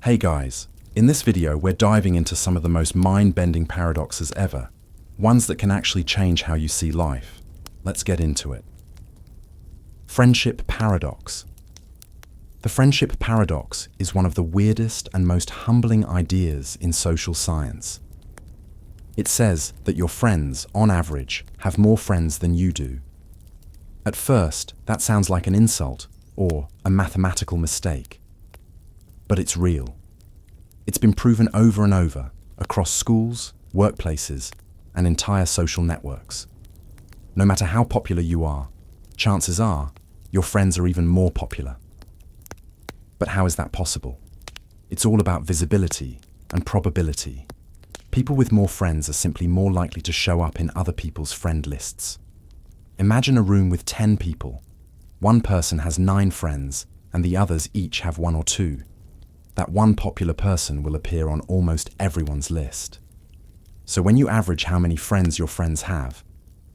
Hey guys, in this video we're diving into some of the most mind-bending paradoxes ever, ones that can actually change how you see life. Let's get into it. Friendship Paradox. The Friendship Paradox is one of the weirdest and most humbling ideas in social science. It says that your friends, on average, have more friends than you do. At first, that sounds like an insult or a mathematical mistake. But it's real. It's been proven over and over across schools, workplaces, and entire social networks. No matter how popular you are, chances are your friends are even more popular. But how is that possible? It's all about visibility and probability. People with more friends are simply more likely to show up in other people's friend lists. Imagine a room with 10 people. One person has 9 friends, and the others each have 1 or 2. That one popular person will appear on almost everyone's list. So when you average how many friends your friends have,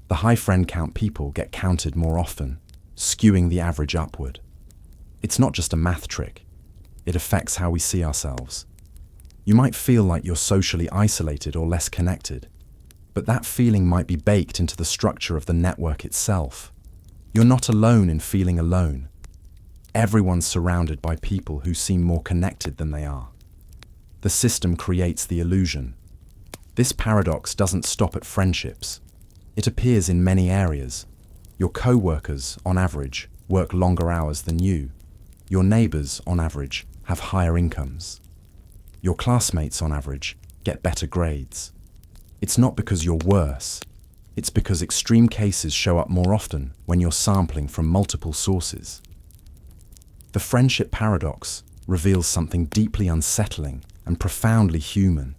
the high friend count people get counted more often, skewing the average upward. It's not just a math trick. It affects how we see ourselves. You might feel like you're socially isolated or less connected, but that feeling might be baked into the structure of the network itself. You're not alone in feeling alone. Everyone's surrounded by people who seem more connected than they are. The system creates the illusion. This paradox doesn't stop at friendships. It appears in many areas. Your co-workers, on average, work longer hours than you. Your neighbors, on average, have higher incomes. Your classmates, on average, get better grades. It's not because you're worse. It's because extreme cases show up more often when you're sampling from multiple sources. The Friendship Paradox reveals something deeply unsettling and profoundly human.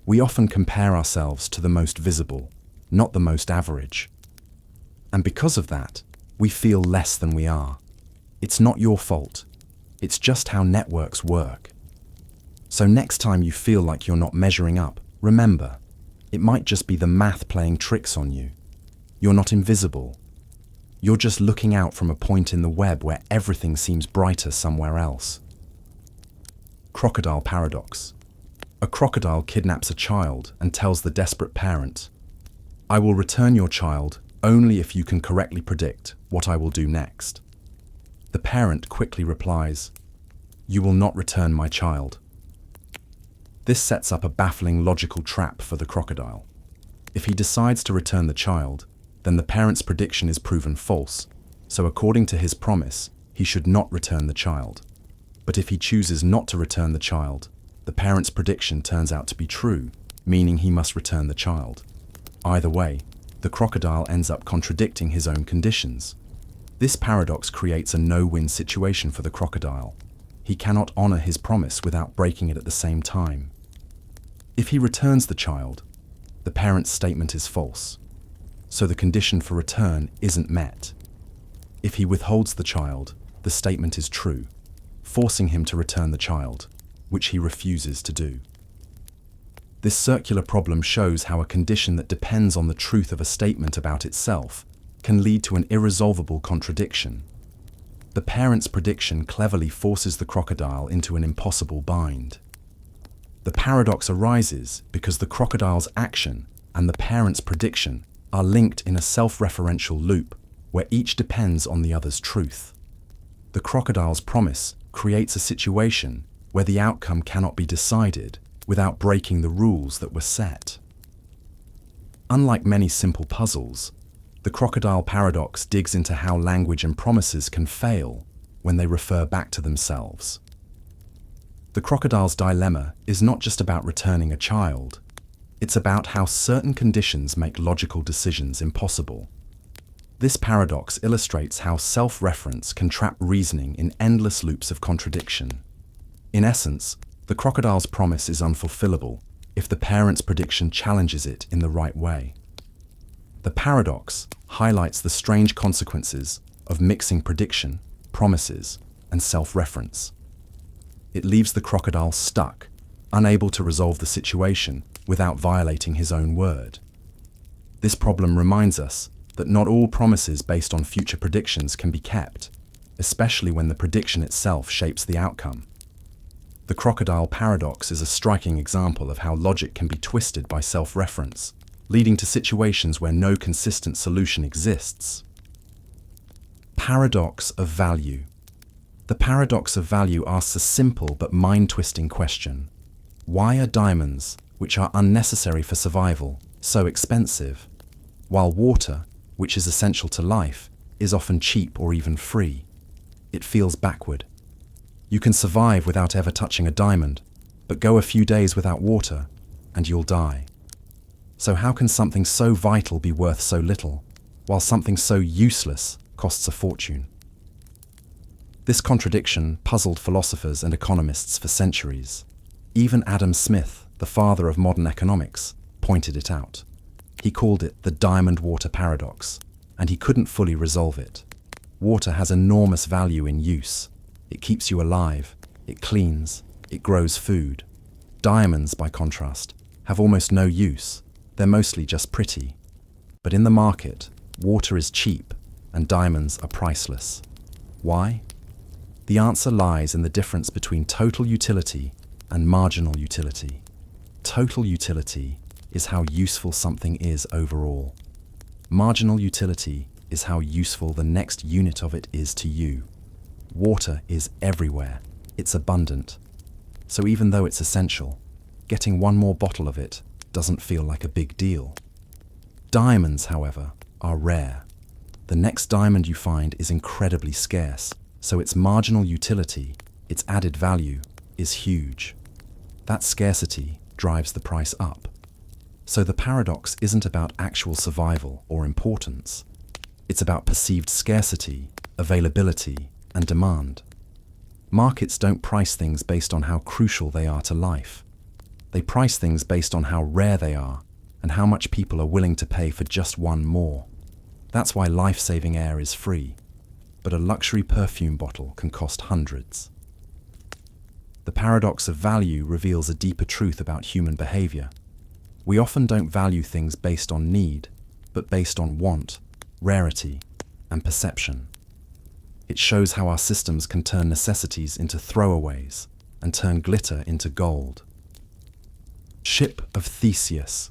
We often compare ourselves to the most visible, not the most average. And because of that, we feel less than we are. It's not your fault. It's just how networks work. So next time you feel like you're not measuring up, remember, it might just be the math playing tricks on you. You're not invisible. You're just looking out from a point in the web where everything seems brighter somewhere else. Crocodile Paradox. A crocodile kidnaps a child and tells the desperate parent, "I will return your child only if you can correctly predict what I will do next." The parent quickly replies, "You will not return my child." This sets up a baffling logical trap for the crocodile. If he decides to return the child, then the parent's prediction is proven false, so according to his promise, he should not return the child. But if he chooses not to return the child, the parent's prediction turns out to be true, meaning he must return the child. Either way, the crocodile ends up contradicting his own conditions. This paradox creates a no-win situation for the crocodile. He cannot honor his promise without breaking it at the same time. If he returns the child, the parent's statement is false, so the condition for return isn't met. If he withholds the child, the statement is true, forcing him to return the child, which he refuses to do. This circular problem shows how a condition that depends on the truth of a statement about itself can lead to an irresolvable contradiction. The parent's prediction cleverly forces the crocodile into an impossible bind. The paradox arises because the crocodile's action and the parent's prediction are linked in a self-referential loop where each depends on the other's truth. The crocodile's promise creates a situation where the outcome cannot be decided without breaking the rules that were set. Unlike many simple puzzles, the crocodile paradox digs into how language and promises can fail when they refer back to themselves. The crocodile's dilemma is not just about returning a child. It's about how certain conditions make logical decisions impossible. This paradox illustrates how self-reference can trap reasoning in endless loops of contradiction. In essence, the crocodile's promise is unfulfillable if the parent's prediction challenges it in the right way. The paradox highlights the strange consequences of mixing prediction, promises, and self-reference. It leaves the crocodile stuck, unable to resolve the situation without violating his own word. This problem reminds us that not all promises based on future predictions can be kept, especially when the prediction itself shapes the outcome. The Crocodile Paradox is a striking example of how logic can be twisted by self-reference, leading to situations where no consistent solution exists. Paradox of value. The paradox of value asks a simple but mind-twisting question. Why are diamonds, which are unnecessary for survival, so expensive, while water, which is essential to life, is often cheap or even free? It feels backward. You can survive without ever touching a diamond, but go a few days without water, and you'll die. So how can something so vital be worth so little, while something so useless costs a fortune? This contradiction puzzled philosophers and economists for centuries. Even Adam Smith, the father of modern economics, pointed it out. He called it the diamond-water paradox, and he couldn't fully resolve it. Water has enormous value in use. It keeps you alive, it cleans, it grows food. Diamonds, by contrast, have almost no use. They're mostly just pretty. But in the market, water is cheap and diamonds are priceless. Why? The answer lies in the difference between total utility and marginal utility. Total utility is how useful something is overall. Marginal utility is how useful the next unit of it is to you. Water is everywhere. It's abundant. So even though it's essential, getting one more bottle of it doesn't feel like a big deal. Diamonds, however, are rare. The next diamond you find is incredibly scarce, so its marginal utility, its added value, is huge. That scarcity drives the price up. So the paradox isn't about actual survival or importance. It's about perceived scarcity, availability, and demand. Markets don't price things based on how crucial they are to life. They price things based on how rare they are and how much people are willing to pay for just one more. That's why life-saving air is free, but a luxury perfume bottle can cost hundreds. The paradox of value reveals a deeper truth about human behavior. We often don't value things based on need, but based on want, rarity, and perception. It shows how our systems can turn necessities into throwaways and turn glitter into gold. Ship of Theseus.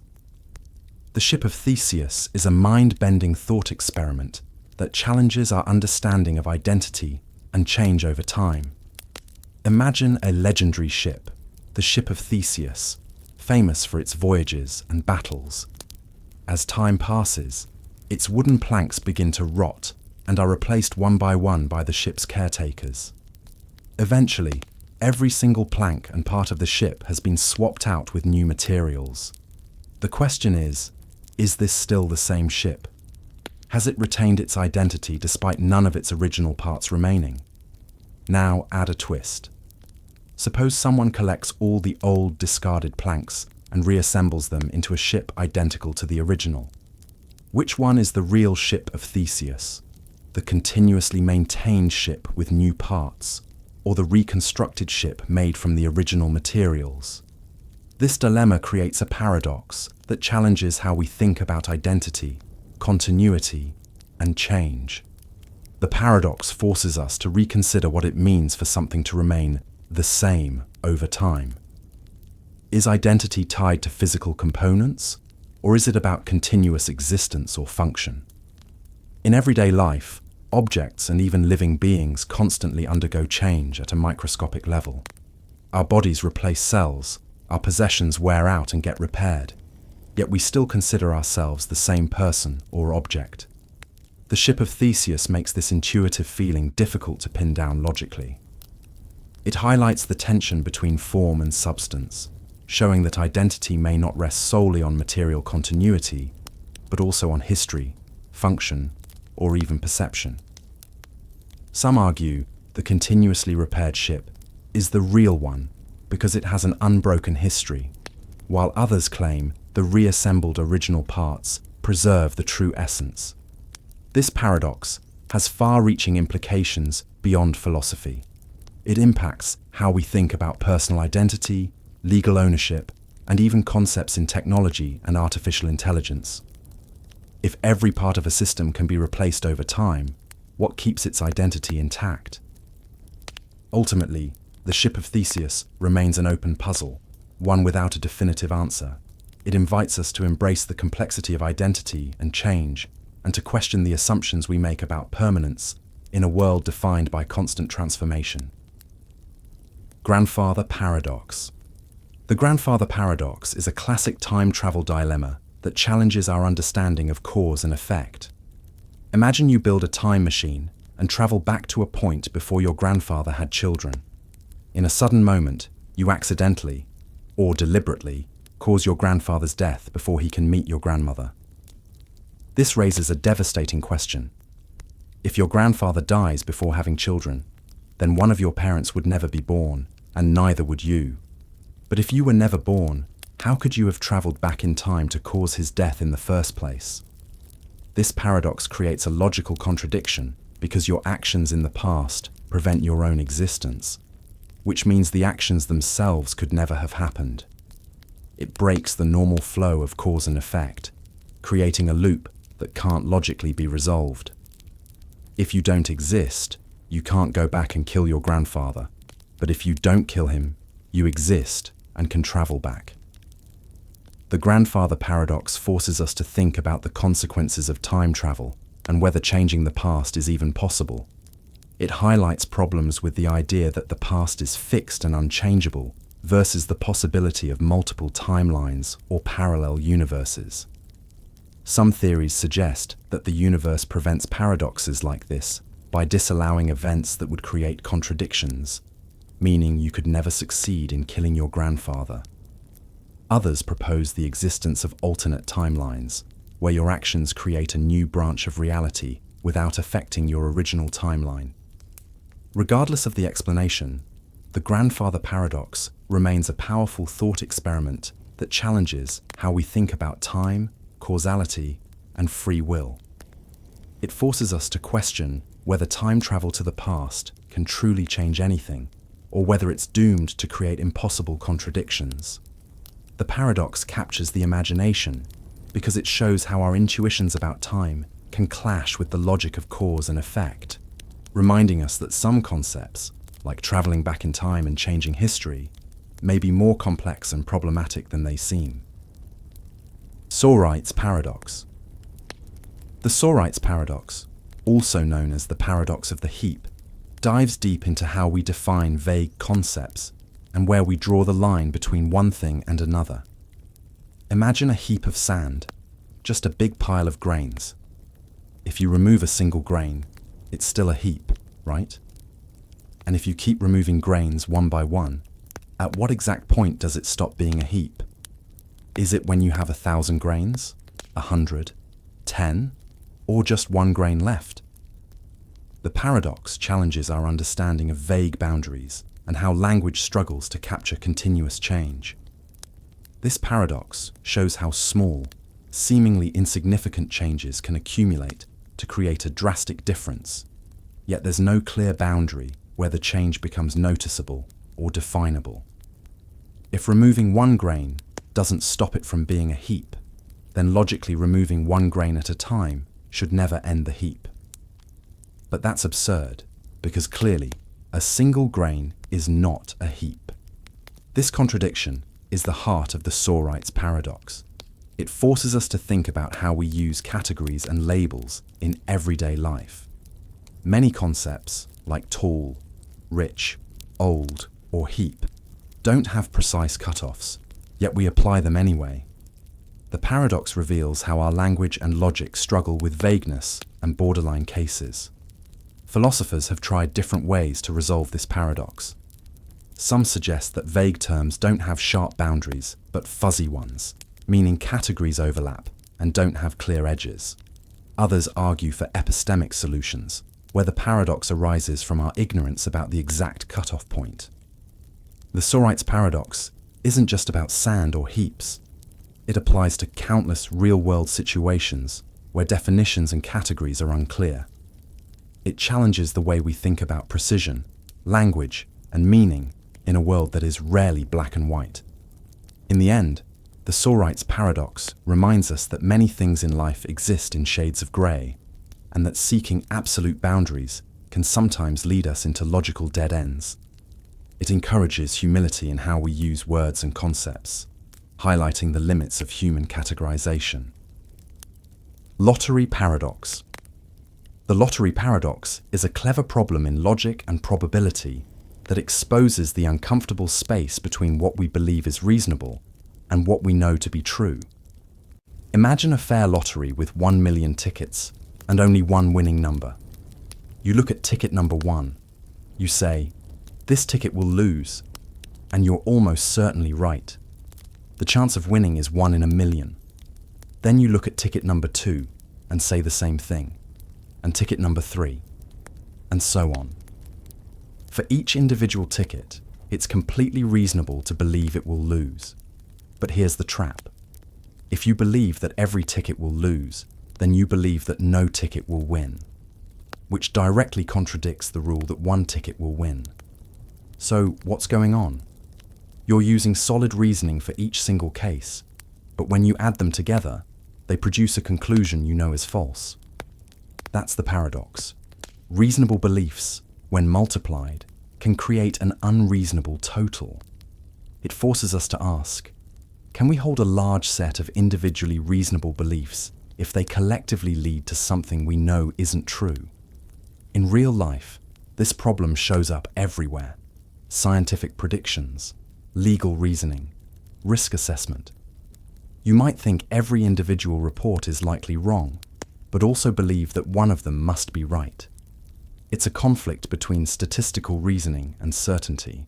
The Ship of Theseus is a mind-bending thought experiment that challenges our understanding of identity and change over time. Imagine a legendary ship, the Ship of Theseus, famous for its voyages and battles. As time passes, its wooden planks begin to rot and are replaced one by the ship's caretakers. Eventually, every single plank and part of the ship has been swapped out with new materials. The question is this still the same ship? Has it retained its identity despite none of its original parts remaining? Now add a twist. Suppose someone collects all the old discarded planks and reassembles them into a ship identical to the original. Which one is the real Ship of Theseus? The continuously maintained ship with new parts, or the reconstructed ship made from the original materials? This dilemma creates a paradox that challenges how we think about identity, continuity, and change. The paradox forces us to reconsider what it means for something to remain the same over time. Is identity tied to physical components, or is it about continuous existence or function? In everyday life, objects and even living beings constantly undergo change at a microscopic level. Our bodies replace cells, our possessions wear out and get repaired, yet we still consider ourselves the same person or object. The Ship of Theseus makes this intuitive feeling difficult to pin down logically. It highlights the tension between form and substance, showing that identity may not rest solely on material continuity, but also on history, function, or even perception. Some argue the continuously repaired ship is the real one because it has an unbroken history, while others claim the reassembled original parts preserve the true essence. This paradox has far-reaching implications beyond philosophy. It impacts how we think about personal identity, legal ownership, and even concepts in technology and artificial intelligence. If every part of a system can be replaced over time, what keeps its identity intact? Ultimately, The ship of Theseus remains an open puzzle, one without a definitive answer. It invites us to embrace the complexity of identity and change, and to question the assumptions we make about permanence in a world defined by constant transformation. Grandfather Paradox. The Grandfather Paradox is a classic time travel dilemma that challenges our understanding of cause and effect. Imagine you build a time machine and travel back to a point before your grandfather had children. In a sudden moment, you accidentally, or deliberately, cause your grandfather's death before he can meet your grandmother. This raises a devastating question. If your grandfather dies before having children, then one of your parents would never be born, and neither would you. But if you were never born, how could you have traveled back in time to cause his death in the first place? This paradox creates a logical contradiction because your actions in the past prevent your own existence, which means the actions themselves could never have happened. It breaks the normal flow of cause and effect, creating a loop that can't logically be resolved. If you don't exist, you can't go back and kill your grandfather, but if you don't kill him, you exist and can travel back. The Grandfather Paradox forces us to think about the consequences of time travel and whether changing the past is even possible. It highlights problems with the idea that the past is fixed and unchangeable versus the possibility of multiple timelines or parallel universes. Some theories suggest that the universe prevents paradoxes like this by disallowing events that would create contradictions, meaning you could never succeed in killing your grandfather. Others propose the existence of alternate timelines, where your actions create a new branch of reality without affecting your original timeline. Regardless of the explanation, the Grandfather Paradox remains a powerful thought experiment that challenges how we think about time, causality, and free will. It forces us to question whether time travel to the past can truly change anything, or whether it's doomed to create impossible contradictions. The paradox captures the imagination because it shows how our intuitions about time can clash with the logic of cause and effect, reminding us that some concepts, like traveling back in time and changing history, may be more complex and problematic than they seem. Sorites Paradox. The Sorites Paradox, also known as the paradox of the heap, dives deep into how we define vague concepts and where we draw the line between one thing and another. Imagine a heap of sand, just a big pile of grains. If you remove a single grain, it's still a heap, right? And if you keep removing grains one by one, at what exact point does it stop being a heap? Is it when you have 1,000 grains, 100, 10, or just one grain left? The paradox challenges our understanding of vague boundaries and how language struggles to capture continuous change. This paradox shows how small, seemingly insignificant changes can accumulate to create a drastic difference, yet there's no clear boundary where the change becomes noticeable or definable. If removing one grain doesn't stop it from being a heap, then logically removing one grain at a time should never end the heap. But that's absurd, because clearly, a single grain is not a heap. This contradiction is the heart of the Sorites Paradox. It forces us to think about how we use categories and labels in everyday life. Many concepts, like tall, rich, old, or heap, don't have precise cutoffs, yet we apply them anyway. The paradox reveals how our language and logic struggle with vagueness and borderline cases. Philosophers have tried different ways to resolve this paradox. Some suggest that vague terms don't have sharp boundaries, but fuzzy ones, meaning categories overlap and don't have clear edges. Others argue for epistemic solutions, where the paradox arises from our ignorance about the exact cutoff point. The Sorites Paradox isn't just about sand or heaps. It applies to countless real-world situations where definitions and categories are unclear. It challenges the way we think about precision, language, and meaning in a world that is rarely black and white. In the end, the Sorites Paradox reminds us that many things in life exist in shades of grey, and that seeking absolute boundaries can sometimes lead us into logical dead ends. It encourages humility in how we use words and concepts, highlighting the limits of human categorization. Lottery Paradox. The lottery paradox is a clever problem in logic and probability that exposes the uncomfortable space between what we believe is reasonable and what we know to be true. Imagine a fair lottery with 1 million tickets and only one winning number. You look at ticket number 1. You say, "This ticket will lose," and you're almost certainly right. The chance of winning is 1 in a million. Then you look at ticket number 2 and say the same thing, and ticket number 3, and so on. For each individual ticket, it's completely reasonable to believe it will lose. But here's the trap. If you believe that every ticket will lose, then you believe that no ticket will win, which directly contradicts the rule that one ticket will win. So what's going on? You're using solid reasoning for each single case, but when you add them together, they produce a conclusion you know is false. That's the paradox. Reasonable beliefs, when multiplied, can create an unreasonable total. It forces us to ask, can we hold a large set of individually reasonable beliefs if they collectively lead to something we know isn't true? In real life, this problem shows up everywhere. Scientific predictions, legal reasoning, risk assessment. You might think every individual report is likely wrong, but also believe that one of them must be right. It's a conflict between statistical reasoning and certainty.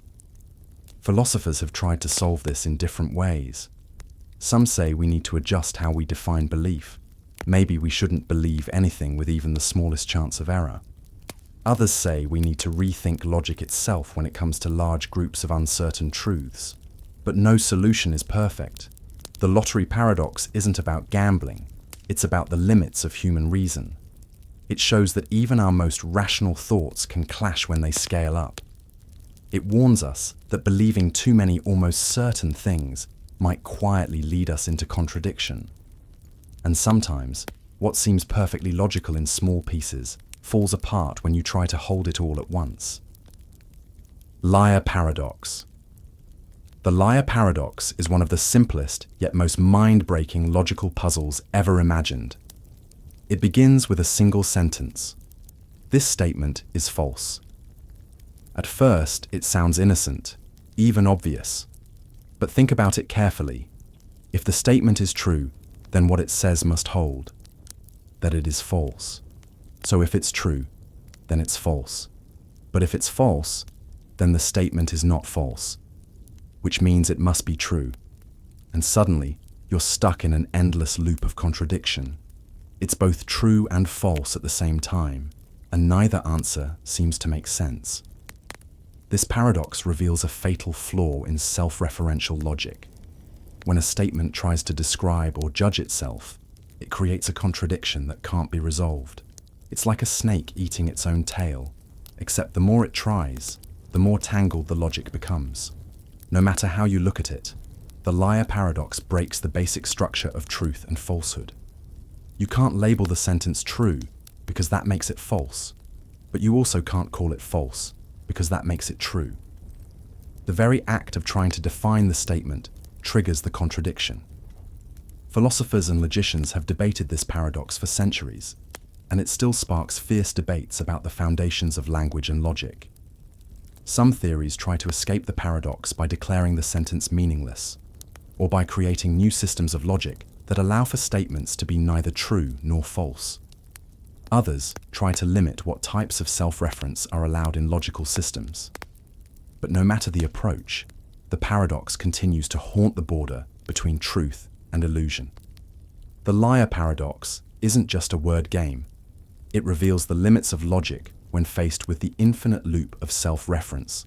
Philosophers have tried to solve this in different ways. Some say we need to adjust how we define belief. Maybe we shouldn't believe anything with even the smallest chance of error. Others say we need to rethink logic itself when it comes to large groups of uncertain truths. But no solution is perfect. The lottery paradox isn't about gambling. It's about the limits of human reason. It shows that even our most rational thoughts can clash when they scale up. It warns us that believing too many almost certain things might quietly lead us into contradiction. And sometimes, what seems perfectly logical in small pieces falls apart when you try to hold it all at once. Liar Paradox. The liar paradox is one of the simplest yet most mind-breaking logical puzzles ever imagined. It begins with a single sentence. This statement is false. At first, it sounds innocent, even obvious. But think about it carefully. If the statement is true, then what it says must hold, that it is false. So if it's true, then it's false. But if it's false, then the statement is not false, which means it must be true. And suddenly, you're stuck in an endless loop of contradiction. It's both true and false at the same time, and neither answer seems to make sense. This paradox reveals a fatal flaw in self-referential logic. When a statement tries to describe or judge itself, it creates a contradiction that can't be resolved. It's like a snake eating its own tail, except the more it tries, the more tangled the logic becomes. No matter how you look at it, the liar paradox breaks the basic structure of truth and falsehood. You can't label the sentence true because that makes it false, but you also can't call it false because that makes it true. The very act of trying to define the statement triggers the contradiction. Philosophers and logicians have debated this paradox for centuries, and it still sparks fierce debates about the foundations of language and logic. Some theories try to escape the paradox by declaring the sentence meaningless, or by creating new systems of logic that allow for statements to be neither true nor false. Others try to limit what types of self-reference are allowed in logical systems. But no matter the approach, the paradox continues to haunt the border between truth and illusion. The liar paradox isn't just a word game. It reveals the limits of logic when faced with the infinite loop of self-reference.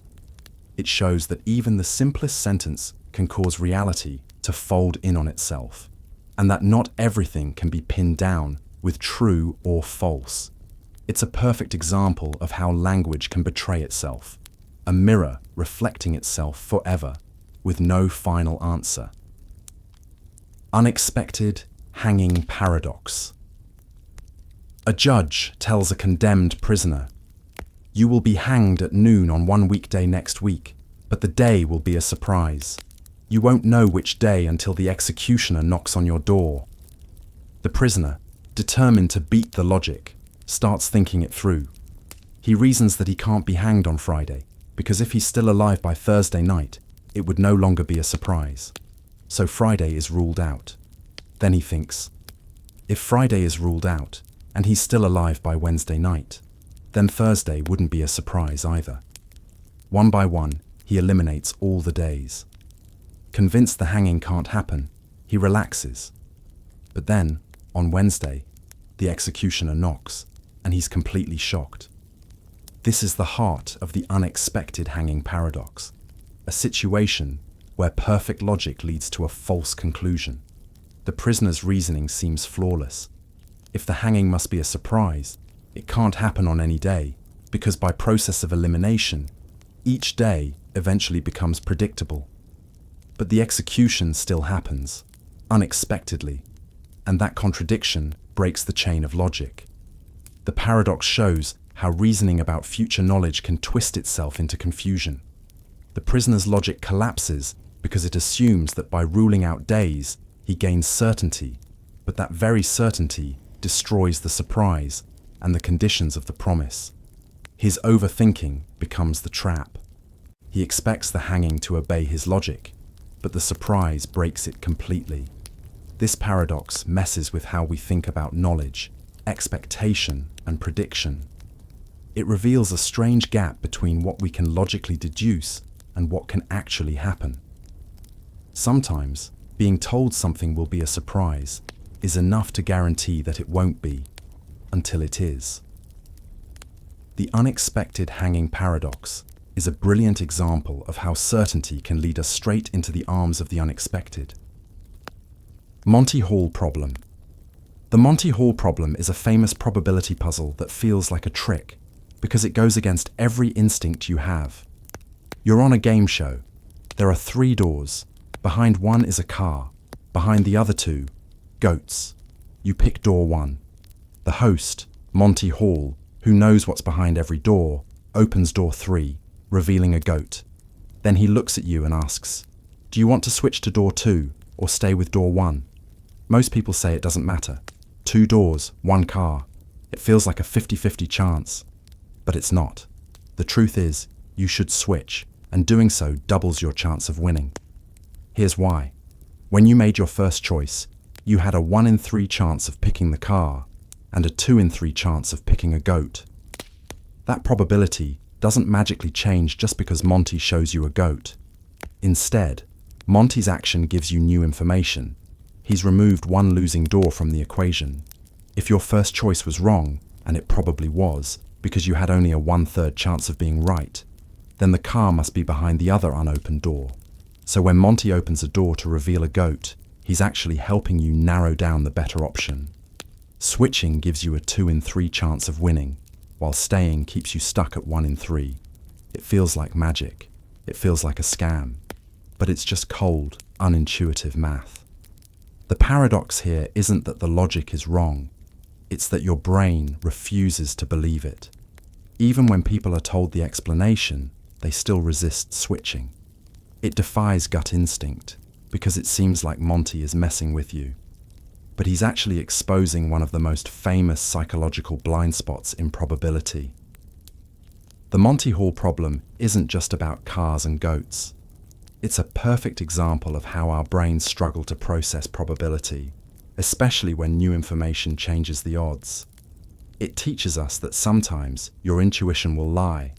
It shows that even the simplest sentence can cause reality to fold in on itself, and that not everything can be pinned down with true or false. It's a perfect example of how language can betray itself, a mirror reflecting itself forever, with no final answer. Unexpected hanging paradox. A judge tells a condemned prisoner, "You will be hanged at noon on one weekday next week, But the day will be a surprise. You won't know which day until the executioner knocks on your door. The prisoner, determined to beat the logic, starts thinking it through. He reasons that he can't be hanged on Friday, because if he's still alive by Thursday night, it would no longer be a surprise. So Friday is ruled out. Then he thinks, if Friday is ruled out, and he's still alive by Wednesday night, then Thursday wouldn't be a surprise either. One by one, he eliminates all the days. Convinced the hanging can't happen, he relaxes. But then, on Wednesday, the executioner knocks, and he's completely shocked. This is the heart of the unexpected hanging paradox, a situation where perfect logic leads to a false conclusion. The prisoner's reasoning seems flawless. If the hanging must be a surprise, it can't happen on any day, because by process of elimination, each day eventually becomes predictable. But the execution still happens, unexpectedly, and that contradiction breaks the chain of logic. The paradox shows how reasoning about future knowledge can twist itself into confusion. The prisoner's logic collapses because it assumes that by ruling out days, he gains certainty, but that very certainty destroys the surprise and the conditions of the promise. His overthinking becomes the trap. He expects the hanging to obey his logic, but the surprise breaks it completely. This paradox messes with how we think about knowledge, expectation, and prediction. It reveals a strange gap between what we can logically deduce and what can actually happen. Sometimes, being told something will be a surprise is enough to guarantee that it won't be, until it is. The unexpected hanging paradox is a brilliant example of how certainty can lead us straight into the arms of the unexpected. Monty Hall problem. The Monty Hall problem is a famous probability puzzle that feels like a trick because it goes against every instinct you have. You're on a game show. There are 3 doors. Behind one is a car. Behind the other 2, goats. You pick door 1. The host, Monty Hall, who knows what's behind every door, opens door 3, revealing a goat. Then he looks at you and asks, do you want to switch to door 2 or stay with door 1? Most people say it doesn't matter. 2 doors, 1 car. It feels like a 50-50 chance. But it's not. The truth is, you should switch, and doing so doubles your chance of winning. Here's why. When you made your first choice, you had a 1 in 3 chance of picking the car, and a 2 in 3 chance of picking a goat. That probability doesn't magically change just because Monty shows you a goat. Instead, Monty's action gives you new information. He's removed 1 losing door from the equation. If your first choice was wrong, and it probably was, because you had only a 1/3 chance of being right, then the car must be behind the other unopened door. So when Monty opens a door to reveal a goat, he's actually helping you narrow down the better option. Switching gives you a 2 in 3 chance of winning, while staying keeps you stuck at 1 in 3. It feels like magic. It feels like a scam. But it's just cold, unintuitive math. The paradox here isn't that the logic is wrong. It's that your brain refuses to believe it. Even when people are told the explanation, they still resist switching. It defies gut instinct, because it seems like Monty is messing with you. But he's actually exposing one of the most famous psychological blind spots in probability. The Monty Hall problem isn't just about cars and goats. It's a perfect example of how our brains struggle to process probability, especially when new information changes the odds. It teaches us that sometimes your intuition will lie,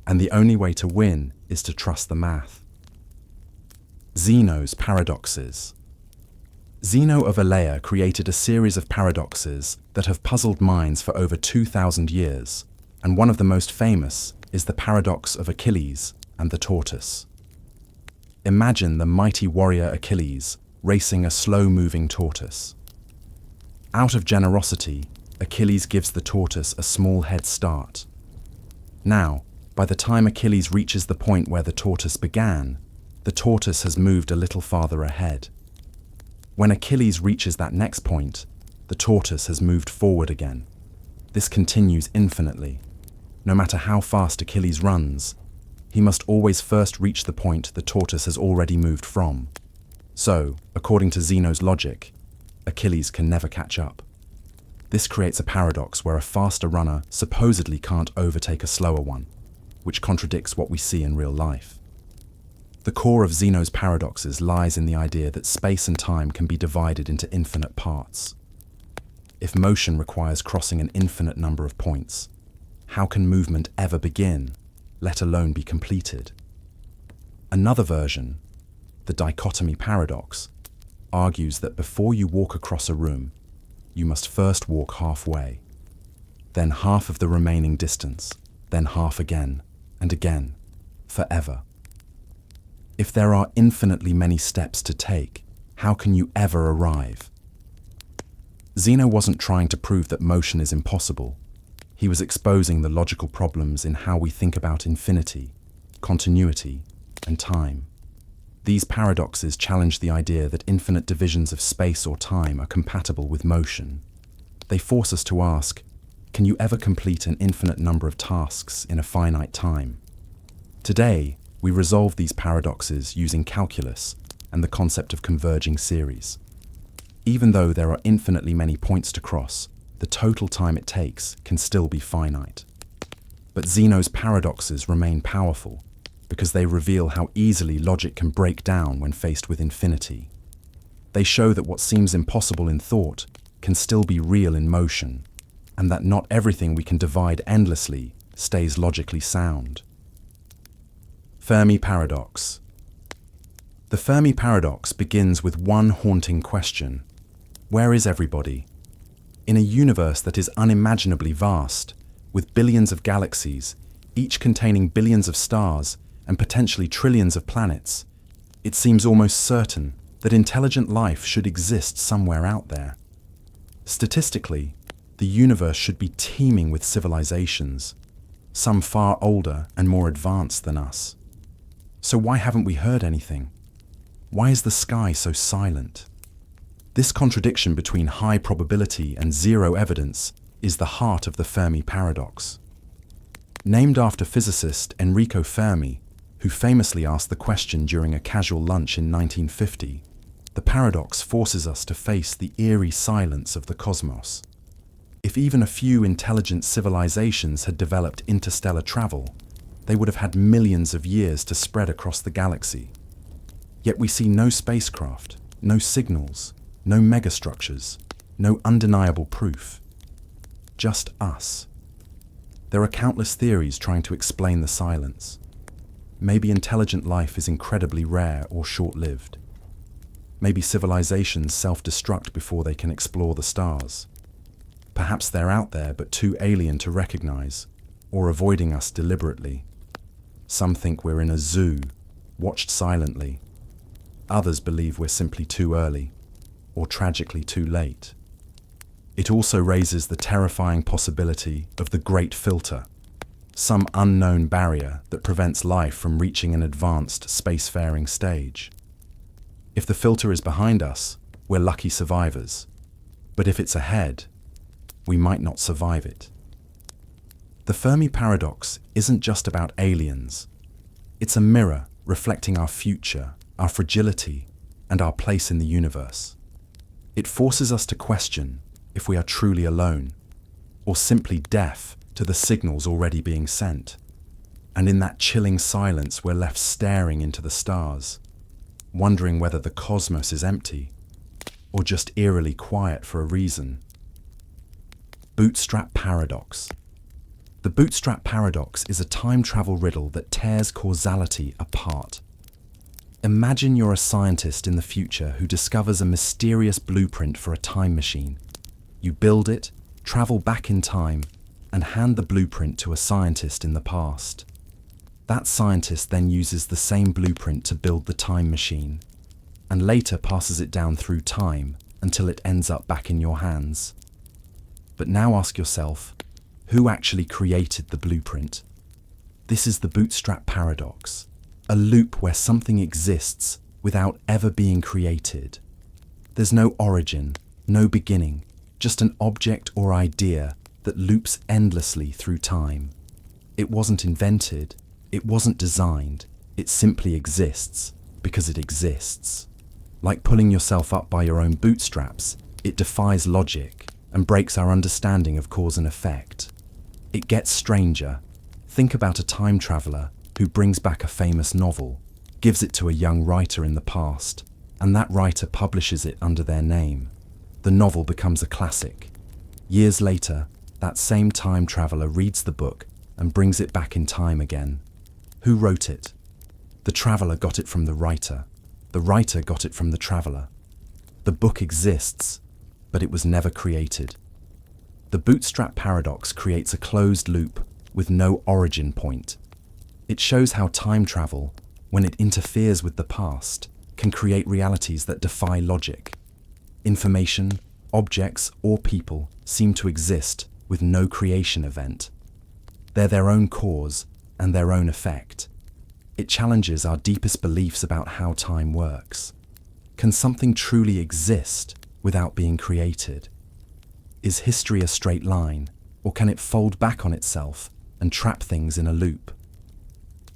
and the only way to win is to trust the math. Zeno's paradoxes. Zeno of Elea created a series of paradoxes that have puzzled minds for over 2,000 years, and one of the most famous is the paradox of Achilles and the tortoise. Imagine the mighty warrior Achilles racing a slow-moving tortoise. Out of generosity, Achilles gives the tortoise a small head start. Now, by the time Achilles reaches the point where the tortoise began, the tortoise has moved a little farther ahead. When Achilles reaches that next point, the tortoise has moved forward again. This continues infinitely. No matter how fast Achilles runs, he must always first reach the point the tortoise has already moved from. So, according to Zeno's logic, Achilles can never catch up. This creates a paradox where a faster runner supposedly can't overtake a slower one, which contradicts what we see in real life. The core of Zeno's paradoxes lies in the idea that space and time can be divided into infinite parts. If motion requires crossing an infinite number of points, how can movement ever begin, let alone be completed? Another version, the Dichotomy Paradox, argues that before you walk across a room, you must first walk halfway, then half of the remaining distance, then half again, and again, forever. If there are infinitely many steps to take, how can you ever arrive? Zeno wasn't trying to prove that motion is impossible. He was exposing the logical problems in how we think about infinity, continuity, and time. These paradoxes challenge the idea that infinite divisions of space or time are compatible with motion. They force us to ask, can you ever complete an infinite number of tasks in a finite time? Today, we resolve these paradoxes using calculus and the concept of converging series. Even though there are infinitely many points to cross, the total time it takes can still be finite. But Zeno's paradoxes remain powerful because they reveal how easily logic can break down when faced with infinity. They show that what seems impossible in thought can still be real in motion, and that not everything we can divide endlessly stays logically sound. Fermi Paradox. The Fermi Paradox begins with one haunting question: where is everybody? In a universe that is unimaginably vast, with billions of galaxies, each containing billions of stars and potentially trillions of planets, it seems almost certain that intelligent life should exist somewhere out there. Statistically, the universe should be teeming with civilizations, some far older and more advanced than us. So why haven't we heard anything? Why is the sky so silent? This contradiction between high probability and zero evidence is the heart of the Fermi Paradox. Named after physicist Enrico Fermi, who famously asked the question during a casual lunch in 1950, the paradox forces us to face the eerie silence of the cosmos. If even a few intelligent civilizations had developed interstellar travel, they would have had millions of years to spread across the galaxy. Yet we see no spacecraft, no signals, no megastructures, no undeniable proof. Just us. There are countless theories trying to explain the silence. Maybe intelligent life is incredibly rare or short-lived. Maybe civilizations self-destruct before they can explore the stars. Perhaps they're out there but too alien to recognize, or avoiding us deliberately. Some think we're in a zoo, watched silently. Others believe we're simply too early, or tragically too late. It also raises the terrifying possibility of the Great Filter, some unknown barrier that prevents life from reaching an advanced spacefaring stage. If the filter is behind us, we're lucky survivors. But if it's ahead, we might not survive it. The Fermi Paradox isn't just about aliens. It's a mirror reflecting our future, our fragility, and our place in the universe. It forces us to question if we are truly alone, or simply deaf to the signals already being sent. And in that chilling silence, we're left staring into the stars, wondering whether the cosmos is empty, or just eerily quiet for a reason. Bootstrap Paradox. The Bootstrap Paradox is a time travel riddle that tears causality apart. Imagine you're a scientist in the future who discovers a mysterious blueprint for a time machine. You build it, travel back in time, and hand the blueprint to a scientist in the past. That scientist then uses the same blueprint to build the time machine, and later passes it down through time until it ends up back in your hands. But now ask yourself, who actually created the blueprint? This is the Bootstrap Paradox, a loop where something exists without ever being created. There's no origin, no beginning, just an object or idea that loops endlessly through time. It wasn't invented, It wasn't designed, it simply exists because it exists. Like pulling yourself up by your own bootstraps, it defies logic and breaks our understanding of cause and effect. It gets stranger. Think about a time traveler who brings back a famous novel, gives it to a young writer in the past, and that writer publishes it under their name. The novel becomes a classic. Years later, that same time traveler reads the book and brings it back in time again. Who wrote it? The traveler got it from the writer. The writer got it from the traveler. The book exists, but it was never created. The Bootstrap Paradox creates a closed loop with no origin point. It shows how time travel, when it interferes with the past, can create realities that defy logic. Information, objects, or people seem to exist with no creation event. They're their own cause and their own effect. It challenges our deepest beliefs about how time works. Can something truly exist without being created? Is history a straight line, or can it fold back on itself and trap things in a loop?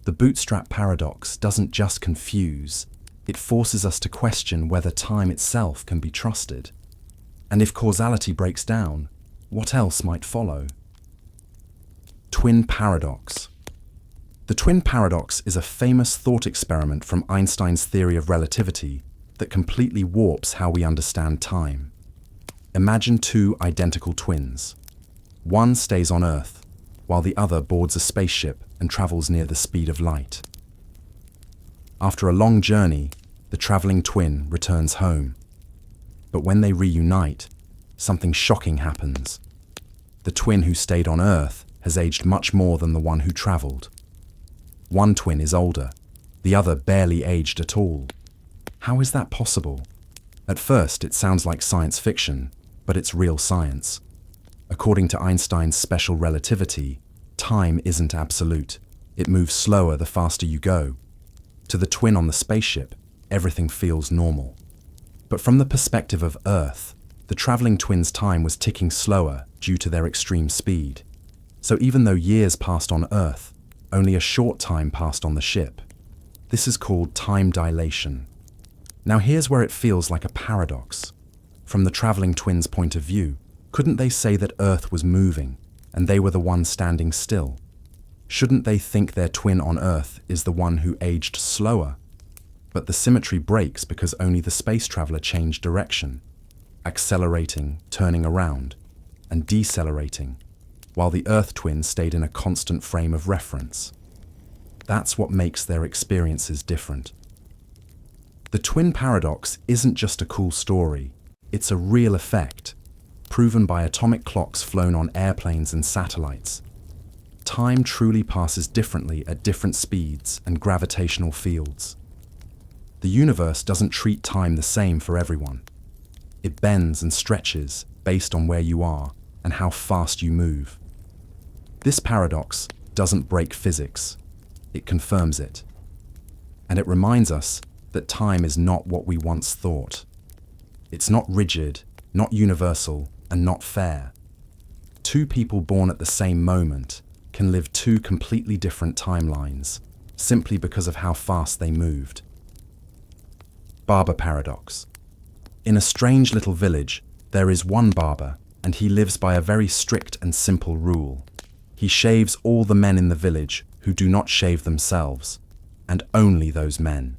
The Bootstrap Paradox doesn't just confuse, it forces us to question whether time itself can be trusted. And if causality breaks down, what else might follow? Twin Paradox. The twin paradox is a famous thought experiment from Einstein's theory of relativity that completely warps how we understand time. Imagine two identical twins. One stays on Earth, while the other boards a spaceship and travels near the speed of light. After a long journey, the traveling twin returns home. But when they reunite, something shocking happens. The twin who stayed on Earth has aged much more than the one who traveled. One twin is older, the other barely aged at all. How is that possible? At first, it sounds like science fiction, but it's real science. According to Einstein's special relativity, time isn't absolute. It moves slower the faster you go. To the twin on the spaceship, everything feels normal. But from the perspective of Earth, the traveling twins' time was ticking slower due to their extreme speed. So even though years passed on Earth, only a short time passed on the ship. This is called time dilation. Now here's where it feels like a paradox. From the traveling twins' point of view, couldn't they say that Earth was moving and they were the one standing still? Shouldn't they think their twin on Earth is the one who aged slower? But the symmetry breaks because only the space traveler changed direction, accelerating, turning around, and decelerating, while the Earth twin stayed in a constant frame of reference. That's what makes their experiences different. The twin paradox isn't just a cool story, it's a real effect, proven by atomic clocks flown on airplanes and satellites. Time truly passes differently at different speeds and gravitational fields. The universe doesn't treat time the same for everyone. It bends and stretches based on where you are and how fast you move. This paradox doesn't break physics, it confirms it. And it reminds us that time is not what we once thought. It's not rigid, not universal, and not fair. Two people born at the same moment can live two completely different timelines, simply because of how fast they moved. Barber Paradox. In a strange little village, there is one barber, and he lives by a very strict and simple rule. He shaves all the men in the village who do not shave themselves, and only those men.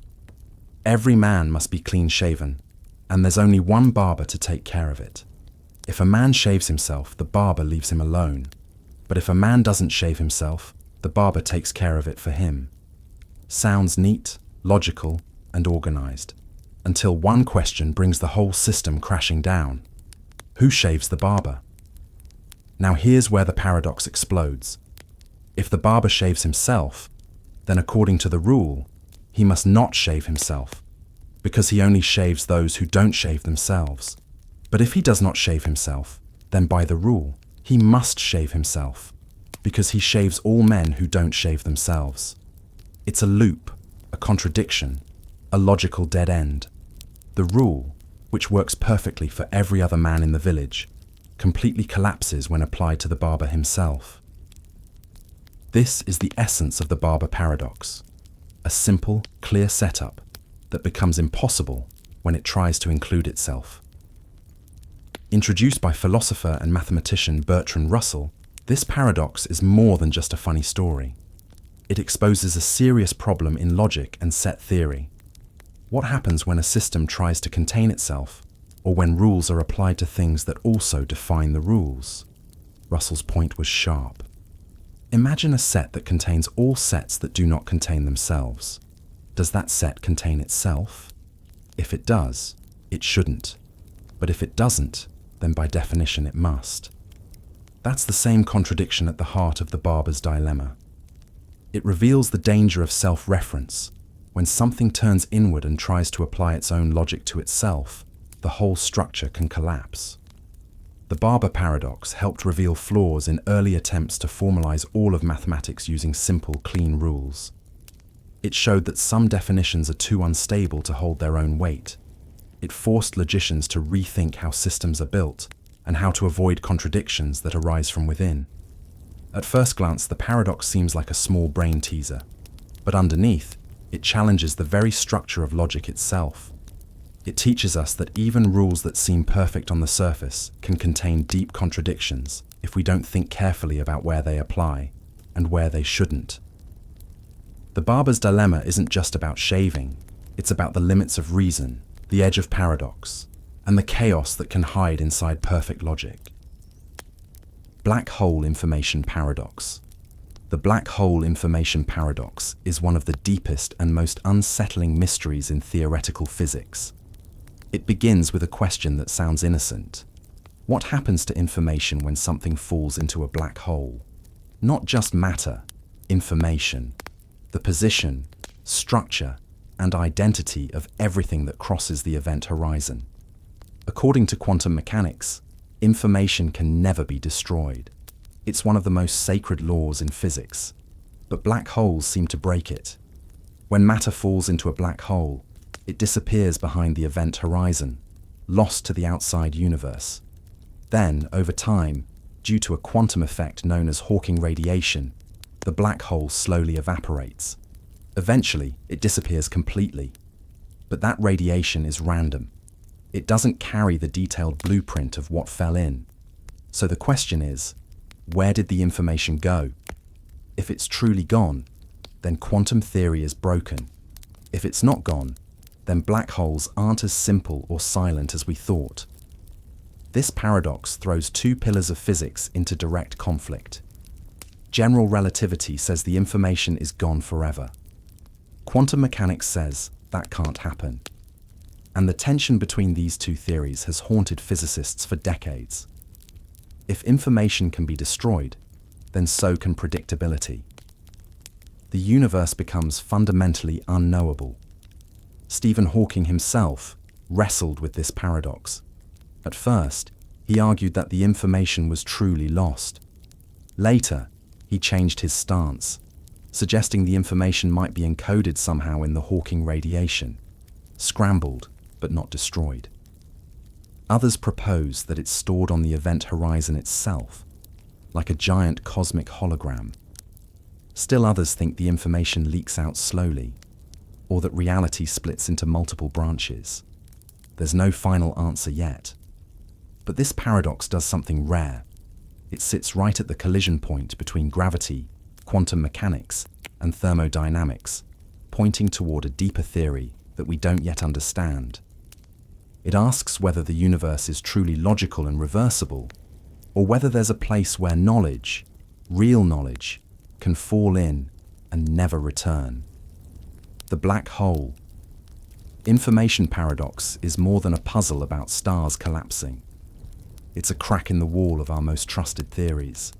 Every man must be clean-shaven, and there's only one barber to take care of it. If a man shaves himself, the barber leaves him alone. But if a man doesn't shave himself, the barber takes care of it for him. Sounds neat, logical, and organized, until one question brings the whole system crashing down. Who shaves the barber? Now here's where the paradox explodes. If the barber shaves himself, then according to the rule, he must not shave himself, because he only shaves those who don't shave themselves. But if he does not shave himself, then by the rule, he must shave himself, because he shaves all men who don't shave themselves. It's a loop, a contradiction, a logical dead end. The rule, which works perfectly for every other man in the village, completely collapses when applied to the barber himself. This is the essence of the Barber Paradox, a simple, clear setup that becomes impossible when it tries to include itself. Introduced by philosopher and mathematician Bertrand Russell, this paradox is more than just a funny story. It exposes a serious problem in logic and set theory. What happens when a system tries to contain itself, or when rules are applied to things that also define the rules? Russell's point was sharp. Imagine a set that contains all sets that do not contain themselves. Does that set contain itself? If it does, it shouldn't. But if it doesn't, then by definition it must. That's the same contradiction at the heart of the Barber's dilemma. It reveals the danger of self-reference. When something turns inward and tries to apply its own logic to itself, the whole structure can collapse. The Barber Paradox helped reveal flaws in early attempts to formalize all of mathematics using simple, clean rules. It showed that some definitions are too unstable to hold their own weight. It forced logicians to rethink how systems are built and how to avoid contradictions that arise from within. At first glance, the paradox seems like a small brain teaser, but underneath, it challenges the very structure of logic itself. It teaches us that even rules that seem perfect on the surface can contain deep contradictions if we don't think carefully about where they apply and where they shouldn't. The Barber's dilemma isn't just about shaving, it's about the limits of reason, the edge of paradox, and the chaos that can hide inside perfect logic. Black hole information paradox. The black hole information paradox is one of the deepest and most unsettling mysteries in theoretical physics. It begins with a question that sounds innocent. What happens to information when something falls into a black hole? Not just matter, information. The position, structure, and identity of everything that crosses the event horizon. According to quantum mechanics, information can never be destroyed. It's one of the most sacred laws in physics, but black holes seem to break it. When matter falls into a black hole, it disappears behind the event horizon, lost to the outside universe. Then, over time, due to a quantum effect known as Hawking radiation, the black hole slowly evaporates. Eventually, it disappears completely. But that radiation is random. It doesn't carry the detailed blueprint of what fell in. So the question is, where did the information go? If it's truly gone, then quantum theory is broken. If it's not gone, then black holes aren't as simple or silent as we thought. This paradox throws two pillars of physics into direct conflict. General relativity says the information is gone forever. Quantum mechanics says that can't happen. And the tension between these two theories has haunted physicists for decades. If information can be destroyed, then so can predictability. The universe becomes fundamentally unknowable. Stephen Hawking himself wrestled with this paradox. At first, he argued that the information was truly lost. Later, he changed his stance, suggesting the information might be encoded somehow in the Hawking radiation, scrambled but not destroyed. Others propose that it's stored on the event horizon itself, like a giant cosmic hologram. Still others think the information leaks out slowly, or that reality splits into multiple branches. There's no final answer yet. But this paradox does something rare. It sits right at the collision point between gravity, quantum mechanics, and thermodynamics, pointing toward a deeper theory that we don't yet understand. It asks whether the universe is truly logical and reversible, or whether there's a place where knowledge, real knowledge, can fall in and never return. The black hole. Information paradox is more than a puzzle about stars collapsing. It's a crack in the wall of our most trusted theories,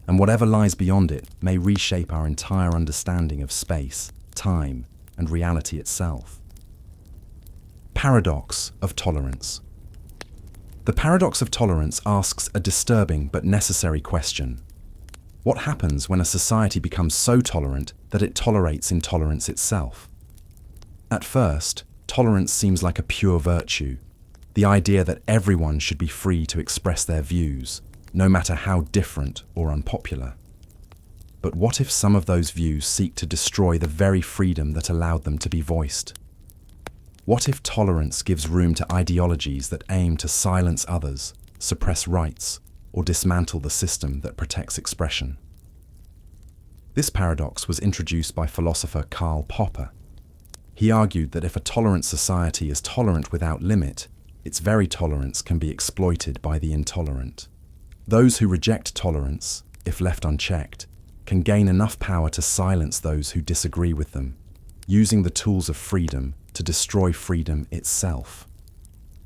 and whatever lies beyond it may reshape our entire understanding of space, time, and reality itself. Paradox of tolerance. The paradox of tolerance asks a disturbing but necessary question. What happens when a society becomes so tolerant that it tolerates intolerance itself? At first, tolerance seems like a pure virtue, the idea that everyone should be free to express their views, no matter how different or unpopular. But what if some of those views seek to destroy the very freedom that allowed them to be voiced? What if tolerance gives room to ideologies that aim to silence others, suppress rights, or dismantle the system that protects expression? This paradox was introduced by philosopher Karl Popper. He argued that if a tolerant society is tolerant without limit, its very tolerance can be exploited by the intolerant. Those who reject tolerance, if left unchecked, can gain enough power to silence those who disagree with them, using the tools of freedom to destroy freedom itself.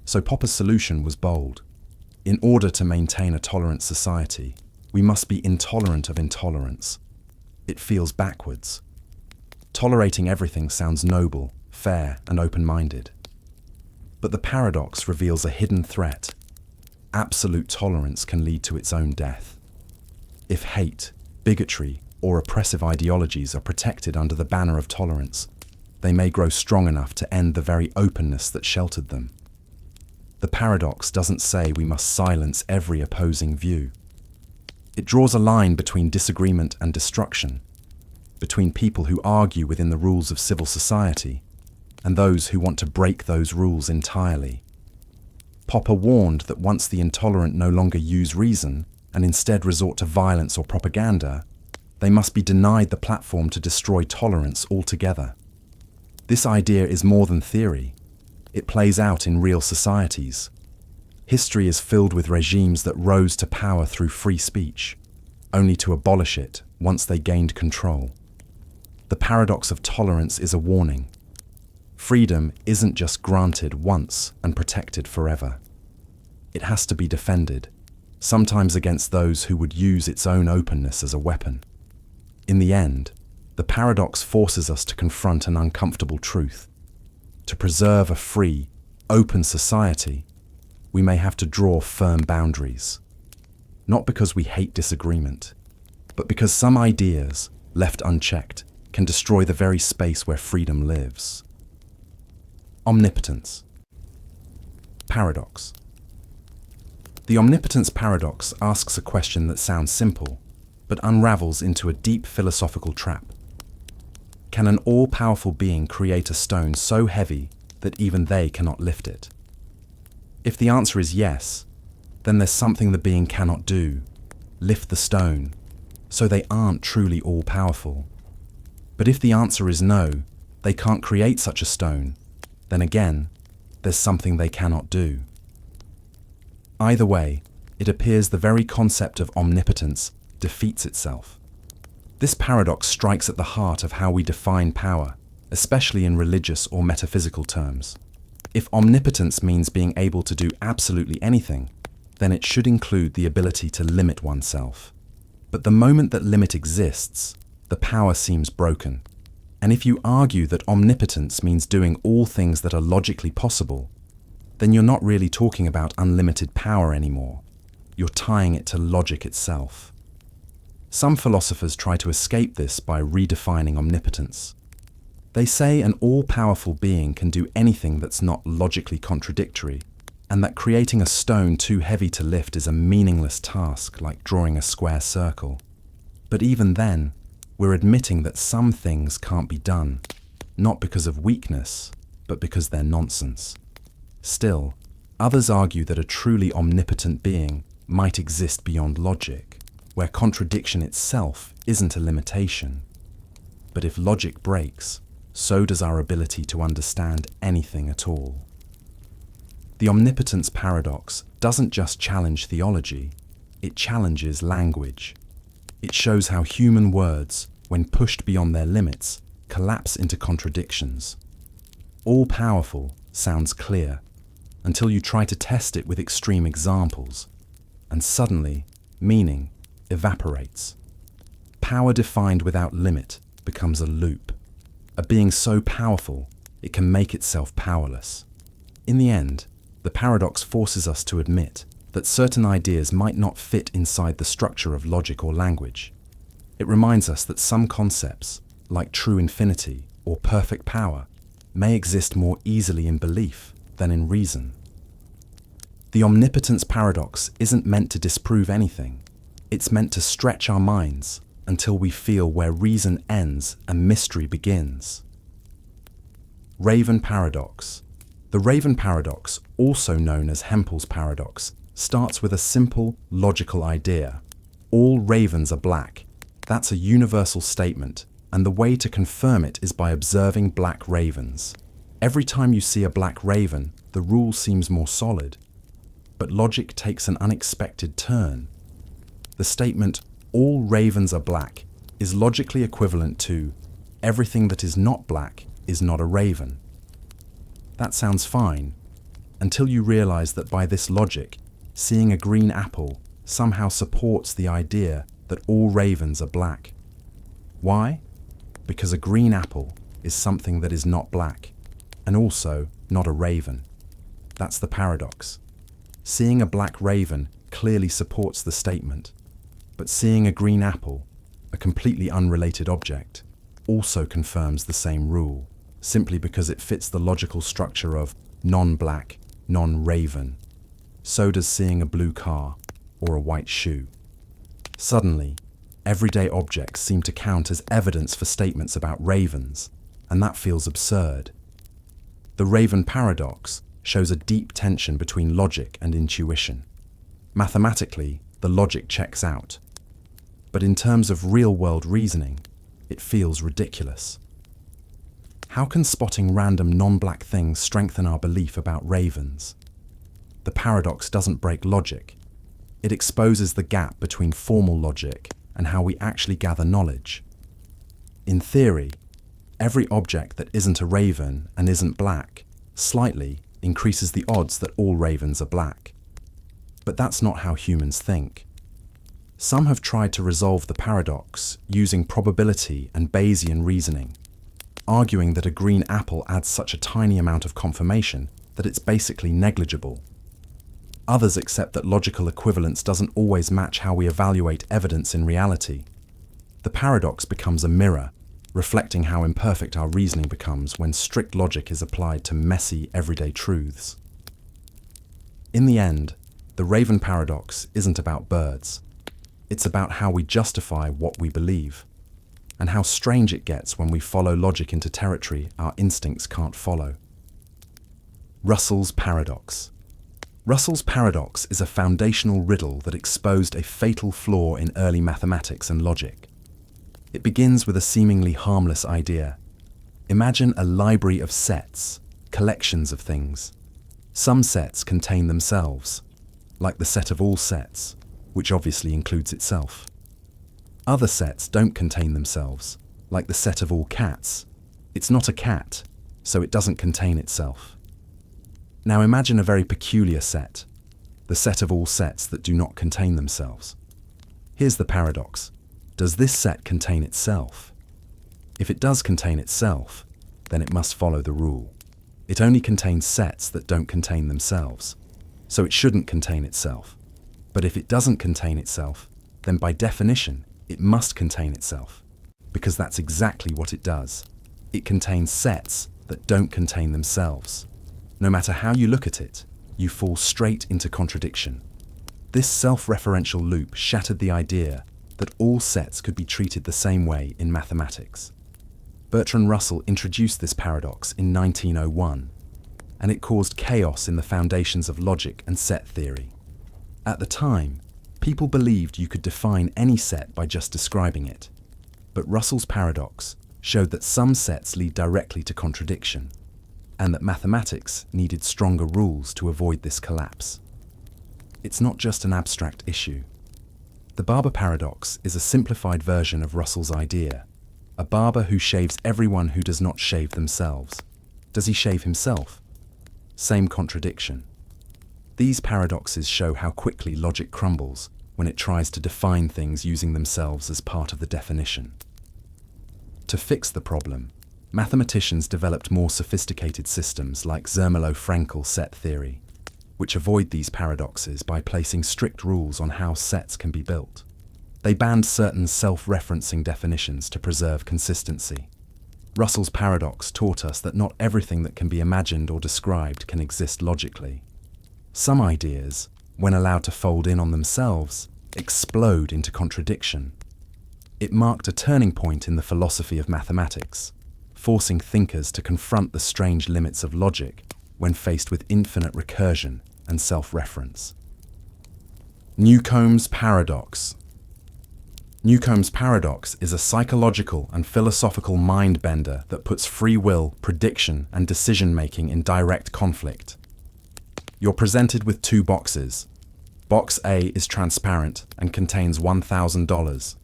So Popper's solution was bold. In order to maintain a tolerant society, we must be intolerant of intolerance. It feels backwards. Tolerating everything sounds noble, fair, and open-minded. But the paradox reveals a hidden threat. Absolute tolerance can lead to its own death. If hate, bigotry, or oppressive ideologies are protected under the banner of tolerance, they may grow strong enough to end the very openness that sheltered them. The paradox doesn't say we must silence every opposing view. It draws a line between disagreement and destruction, between people who argue within the rules of civil society and those who want to break those rules entirely. Popper warned that once the intolerant no longer use reason and instead resort to violence or propaganda, they must be denied the platform to destroy tolerance altogether. This idea is more than theory. It plays out in real societies. History is filled with regimes that rose to power through free speech, only to abolish it once they gained control. The paradox of tolerance is a warning. Freedom isn't just granted once and protected forever. It has to be defended, sometimes against those who would use its own openness as a weapon. In the end, the paradox forces us to confront an uncomfortable truth. To preserve a free, open society, we may have to draw firm boundaries. Not because we hate disagreement, but because some ideas, left unchecked, can destroy the very space where freedom lives. Omnipotence Paradox. The Omnipotence Paradox asks a question that sounds simple, but unravels into a deep philosophical trap. Can an all-powerful being create a stone so heavy that even they cannot lift it? If the answer is yes, then there's something the being cannot do, lift the stone, so they aren't truly all-powerful. But if the answer is no, they can't create such a stone, then again, there's something they cannot do. Either way, it appears the very concept of omnipotence defeats itself. This paradox strikes at the heart of how we define power, especially in religious or metaphysical terms. If omnipotence means being able to do absolutely anything, then it should include the ability to limit oneself. But the moment that limit exists, the power seems broken. And if you argue that omnipotence means doing all things that are logically possible, then you're not really talking about unlimited power anymore. You're tying it to logic itself. Some philosophers try to escape this by redefining omnipotence. They say an all-powerful being can do anything that's not logically contradictory, and that creating a stone too heavy to lift is a meaningless task like drawing a square circle. But even then, we're admitting that some things can't be done, not because of weakness, but because they're nonsense. Still, others argue that a truly omnipotent being might exist beyond logic, where contradiction itself isn't a limitation. But if logic breaks, so does our ability to understand anything at all. The Omnipotence Paradox doesn't just challenge theology, it challenges language. It shows how human words, when pushed beyond their limits, collapse into contradictions. All-powerful sounds clear, until you try to test it with extreme examples, and suddenly, meaning evaporates. Power defined without limit becomes a loop. A being so powerful, it can make itself powerless. In the end, the paradox forces us to admit that certain ideas might not fit inside the structure of logic or language. It reminds us that some concepts, like true infinity or perfect power, may exist more easily in belief than in reason. The Omnipotence Paradox isn't meant to disprove anything. It's meant to stretch our minds until we feel where reason ends and mystery begins. Raven Paradox. The Raven Paradox, also known as Hempel's Paradox, starts with a simple, logical idea. All ravens are black. That's a universal statement, and the way to confirm it is by observing black ravens. Every time you see a black raven, the rule seems more solid. But logic takes an unexpected turn. The statement, all ravens are black, is logically equivalent to everything that is not black is not a raven. That sounds fine, until you realize that by this logic, seeing a green apple somehow supports the idea that all ravens are black. Why? Because a green apple is something that is not black, and also not a raven. That's the paradox. Seeing a black raven clearly supports the statement, but seeing a green apple, a completely unrelated object, also confirms the same rule, simply because it fits the logical structure of non-black, non-raven. So does seeing a blue car or a white shoe. Suddenly, everyday objects seem to count as evidence for statements about ravens, and that feels absurd. The Raven Paradox shows a deep tension between logic and intuition. Mathematically, the logic checks out. But in terms of real-world reasoning, it feels ridiculous. How can spotting random non-black things strengthen our belief about ravens? The paradox doesn't break logic. It exposes the gap between formal logic and how we actually gather knowledge. In theory, every object that isn't a raven and isn't black slightly increases the odds that all ravens are black. But that's not how humans think. Some have tried to resolve the paradox using probability and Bayesian reasoning, arguing that a green apple adds such a tiny amount of confirmation that it's basically negligible. Others accept that logical equivalence doesn't always match how we evaluate evidence in reality. The paradox becomes a mirror, reflecting how imperfect our reasoning becomes when strict logic is applied to messy, everyday truths. In the end, the Raven Paradox isn't about birds. It's about how we justify what we believe, and how strange it gets when we follow logic into territory our instincts can't follow. Russell's Paradox. Russell's paradox is a foundational riddle that exposed a fatal flaw in early mathematics and logic. It begins with a seemingly harmless idea. Imagine a library of sets, collections of things. Some sets contain themselves, like the set of all sets, which obviously includes itself. Other sets don't contain themselves, like the set of all cats. It's not a cat, so it doesn't contain itself. Now imagine a very peculiar set, the set of all sets that do not contain themselves. Here's the paradox. Does this set contain itself? If it does contain itself, then it must follow the rule. It only contains sets that don't contain themselves, so it shouldn't contain itself. But if it doesn't contain itself, then by definition, it must contain itself, because that's exactly what it does. It contains sets that don't contain themselves. No matter how you look at it, you fall straight into contradiction. This self-referential loop shattered the idea that all sets could be treated the same way in mathematics. Bertrand Russell introduced this paradox in 1901, and it caused chaos in the foundations of logic and set theory. At the time, people believed you could define any set by just describing it, but Russell's paradox showed that some sets lead directly to contradiction, and that mathematics needed stronger rules to avoid this collapse. It's not just an abstract issue. The Barber Paradox is a simplified version of Russell's idea, a barber who shaves everyone who does not shave themselves. Does he shave himself? Same contradiction. These paradoxes show how quickly logic crumbles when it tries to define things using themselves as part of the definition. To fix the problem, mathematicians developed more sophisticated systems like Zermelo-Fraenkel set theory, which avoid these paradoxes by placing strict rules on how sets can be built. They banned certain self-referencing definitions to preserve consistency. Russell's paradox taught us that not everything that can be imagined or described can exist logically. Some ideas, when allowed to fold in on themselves, explode into contradiction. It marked a turning point in the philosophy of mathematics, forcing thinkers to confront the strange limits of logic when faced with infinite recursion and self-reference. Newcomb's Paradox. Newcomb's Paradox is a psychological and philosophical mind-bender that puts free will, prediction, and decision-making in direct conflict. You're presented with two boxes. Box A is transparent and contains $1,000.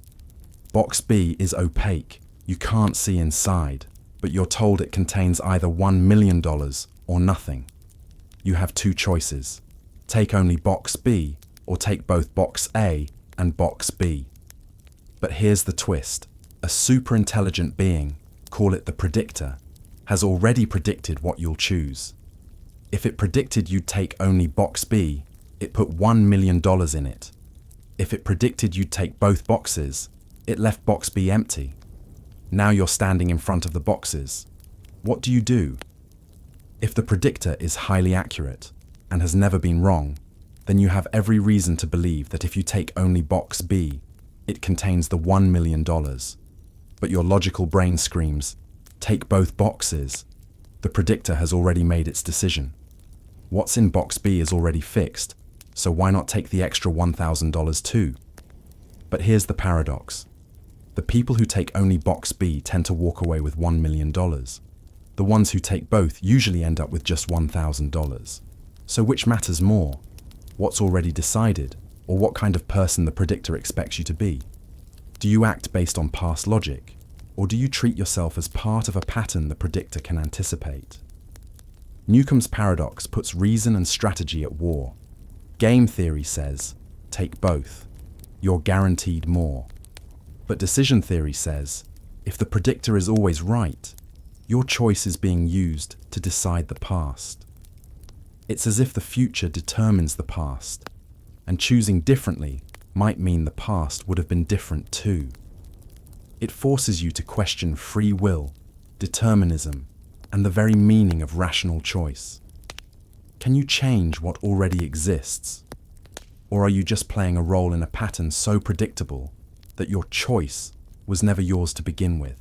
Box B is opaque. You can't see inside, but you're told it contains either $1 million or nothing. You have two choices. Take only Box B, or take both Box A and Box B. But here's the twist. A super-intelligent being, call it the predictor, has already predicted what you'll choose. If it predicted you'd take only Box B, it put $1 million in it. If it predicted you'd take both boxes, it left Box B empty. Now you're standing in front of the boxes. What do you do? If the predictor is highly accurate and has never been wrong, then you have every reason to believe that if you take only Box B, it contains the $1 million. But your logical brain screams, take both boxes. The predictor has already made its decision. What's in Box B is already fixed, so why not take the extra $1,000 too? But here's the paradox. The people who take only Box B tend to walk away with $1 million. The ones who take both usually end up with just $1,000. So which matters more? What's already decided, or what kind of person the predictor expects you to be? Do you act based on past logic, or do you treat yourself as part of a pattern the predictor can anticipate? Newcomb's paradox puts reason and strategy at war. Game theory says, take both. You're guaranteed more. But decision theory says, if the predictor is always right, your choice is being used to decide the past. It's as if the future determines the past, and choosing differently might mean the past would have been different too. It forces you to question free will, determinism, and the very meaning of rational choice. Can you change what already exists? Or are you just playing a role in a pattern so predictable that your choice was never yours to begin with?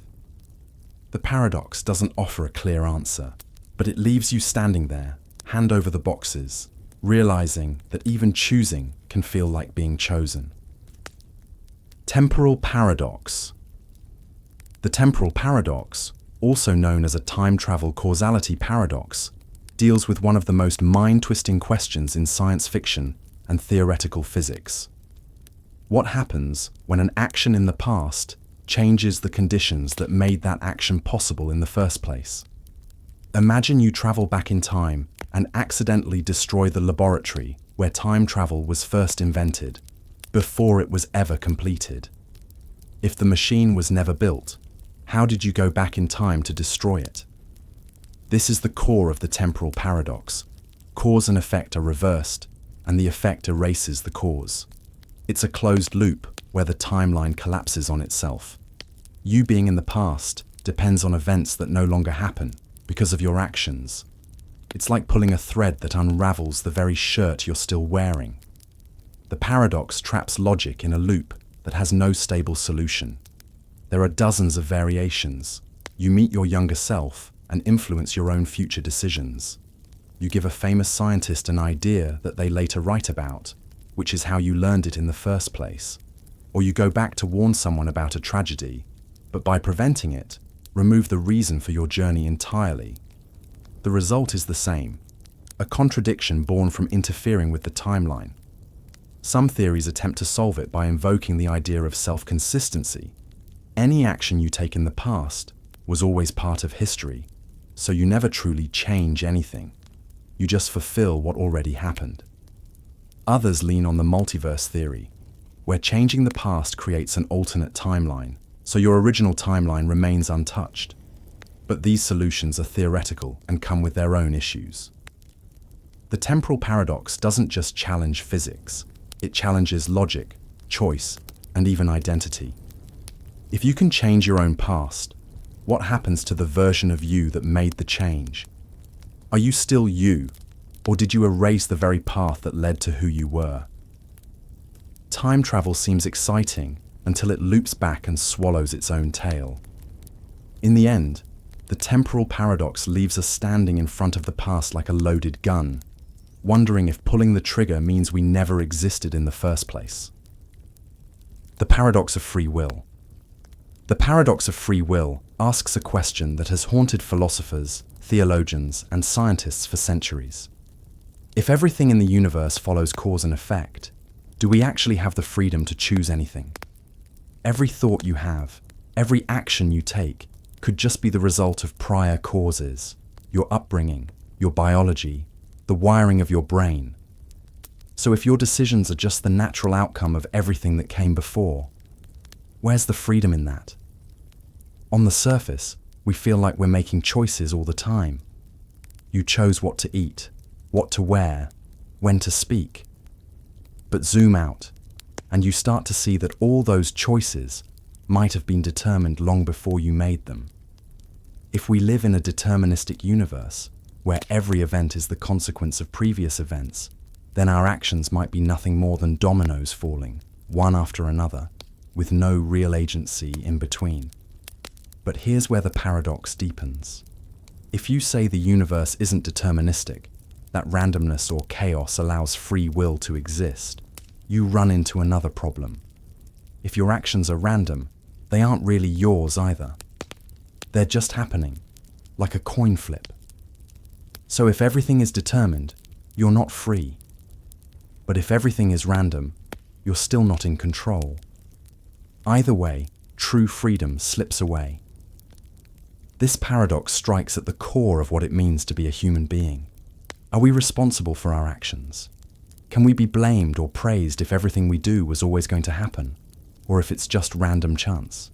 The paradox doesn't offer a clear answer, but it leaves you standing there, hand over the boxes, realizing that even choosing can feel like being chosen. Temporal Paradox. The Temporal Paradox, also known as a time travel causality paradox, deals with one of the most mind-twisting questions in science fiction and theoretical physics. What happens when an action in the past changes the conditions that made that action possible in the first place? Imagine you travel back in time and accidentally destroy the laboratory where time travel was first invented, before it was ever completed. If the machine was never built, how did you go back in time to destroy it? This is the core of the temporal paradox. Cause and effect are reversed, and the effect erases the cause. It's a closed loop where the timeline collapses on itself. You being in the past depends on events that no longer happen because of your actions. It's like pulling a thread that unravels the very shirt you're still wearing. The paradox traps logic in a loop that has no stable solution. There are dozens of variations. You meet your younger self and influence your own future decisions. You give a famous scientist an idea that they later write about, which is how you learned it in the first place. Or you go back to warn someone about a tragedy, but by preventing it, remove the reason for your journey entirely. The result is the same, a contradiction born from interfering with the timeline. Some theories attempt to solve it by invoking the idea of self-consistency. Any action you take in the past was always part of history, so you never truly change anything. You just fulfill what already happened. Others lean on the multiverse theory, where changing the past creates an alternate timeline, so your original timeline remains untouched. But these solutions are theoretical and come with their own issues. The temporal paradox doesn't just challenge physics, it challenges logic, choice, and even identity. If you can change your own past, what happens to the version of you that made the change? Are you still you, or did you erase the very path that led to who you were? Time travel seems exciting, until it loops back and swallows its own tail. In the end, the temporal paradox leaves us standing in front of the past like a loaded gun, wondering if pulling the trigger means we never existed in the first place. The paradox of free will. The paradox of free will asks a question that has haunted philosophers, theologians, and scientists for centuries. If everything in the universe follows cause and effect, do we actually have the freedom to choose anything? Every thought you have, every action you take, could just be the result of prior causes, your upbringing, your biology, the wiring of your brain. So if your decisions are just the natural outcome of everything that came before, where's the freedom in that? On the surface, we feel like we're making choices all the time. You chose what to eat, what to wear, when to speak. But zoom out, and you start to see that all those choices might have been determined long before you made them. If we live in a deterministic universe, where every event is the consequence of previous events, then our actions might be nothing more than dominoes falling, one after another, with no real agency in between. But here's where the paradox deepens. If you say the universe isn't deterministic, that randomness or chaos allows free will to exist, you run into another problem. If your actions are random, they aren't really yours either. They're just happening, like a coin flip. So if everything is determined, you're not free. But if everything is random, you're still not in control. Either way, true freedom slips away. This paradox strikes at the core of what it means to be a human being. Are we responsible for our actions? Can we be blamed or praised if everything we do was always going to happen, or if it's just random chance?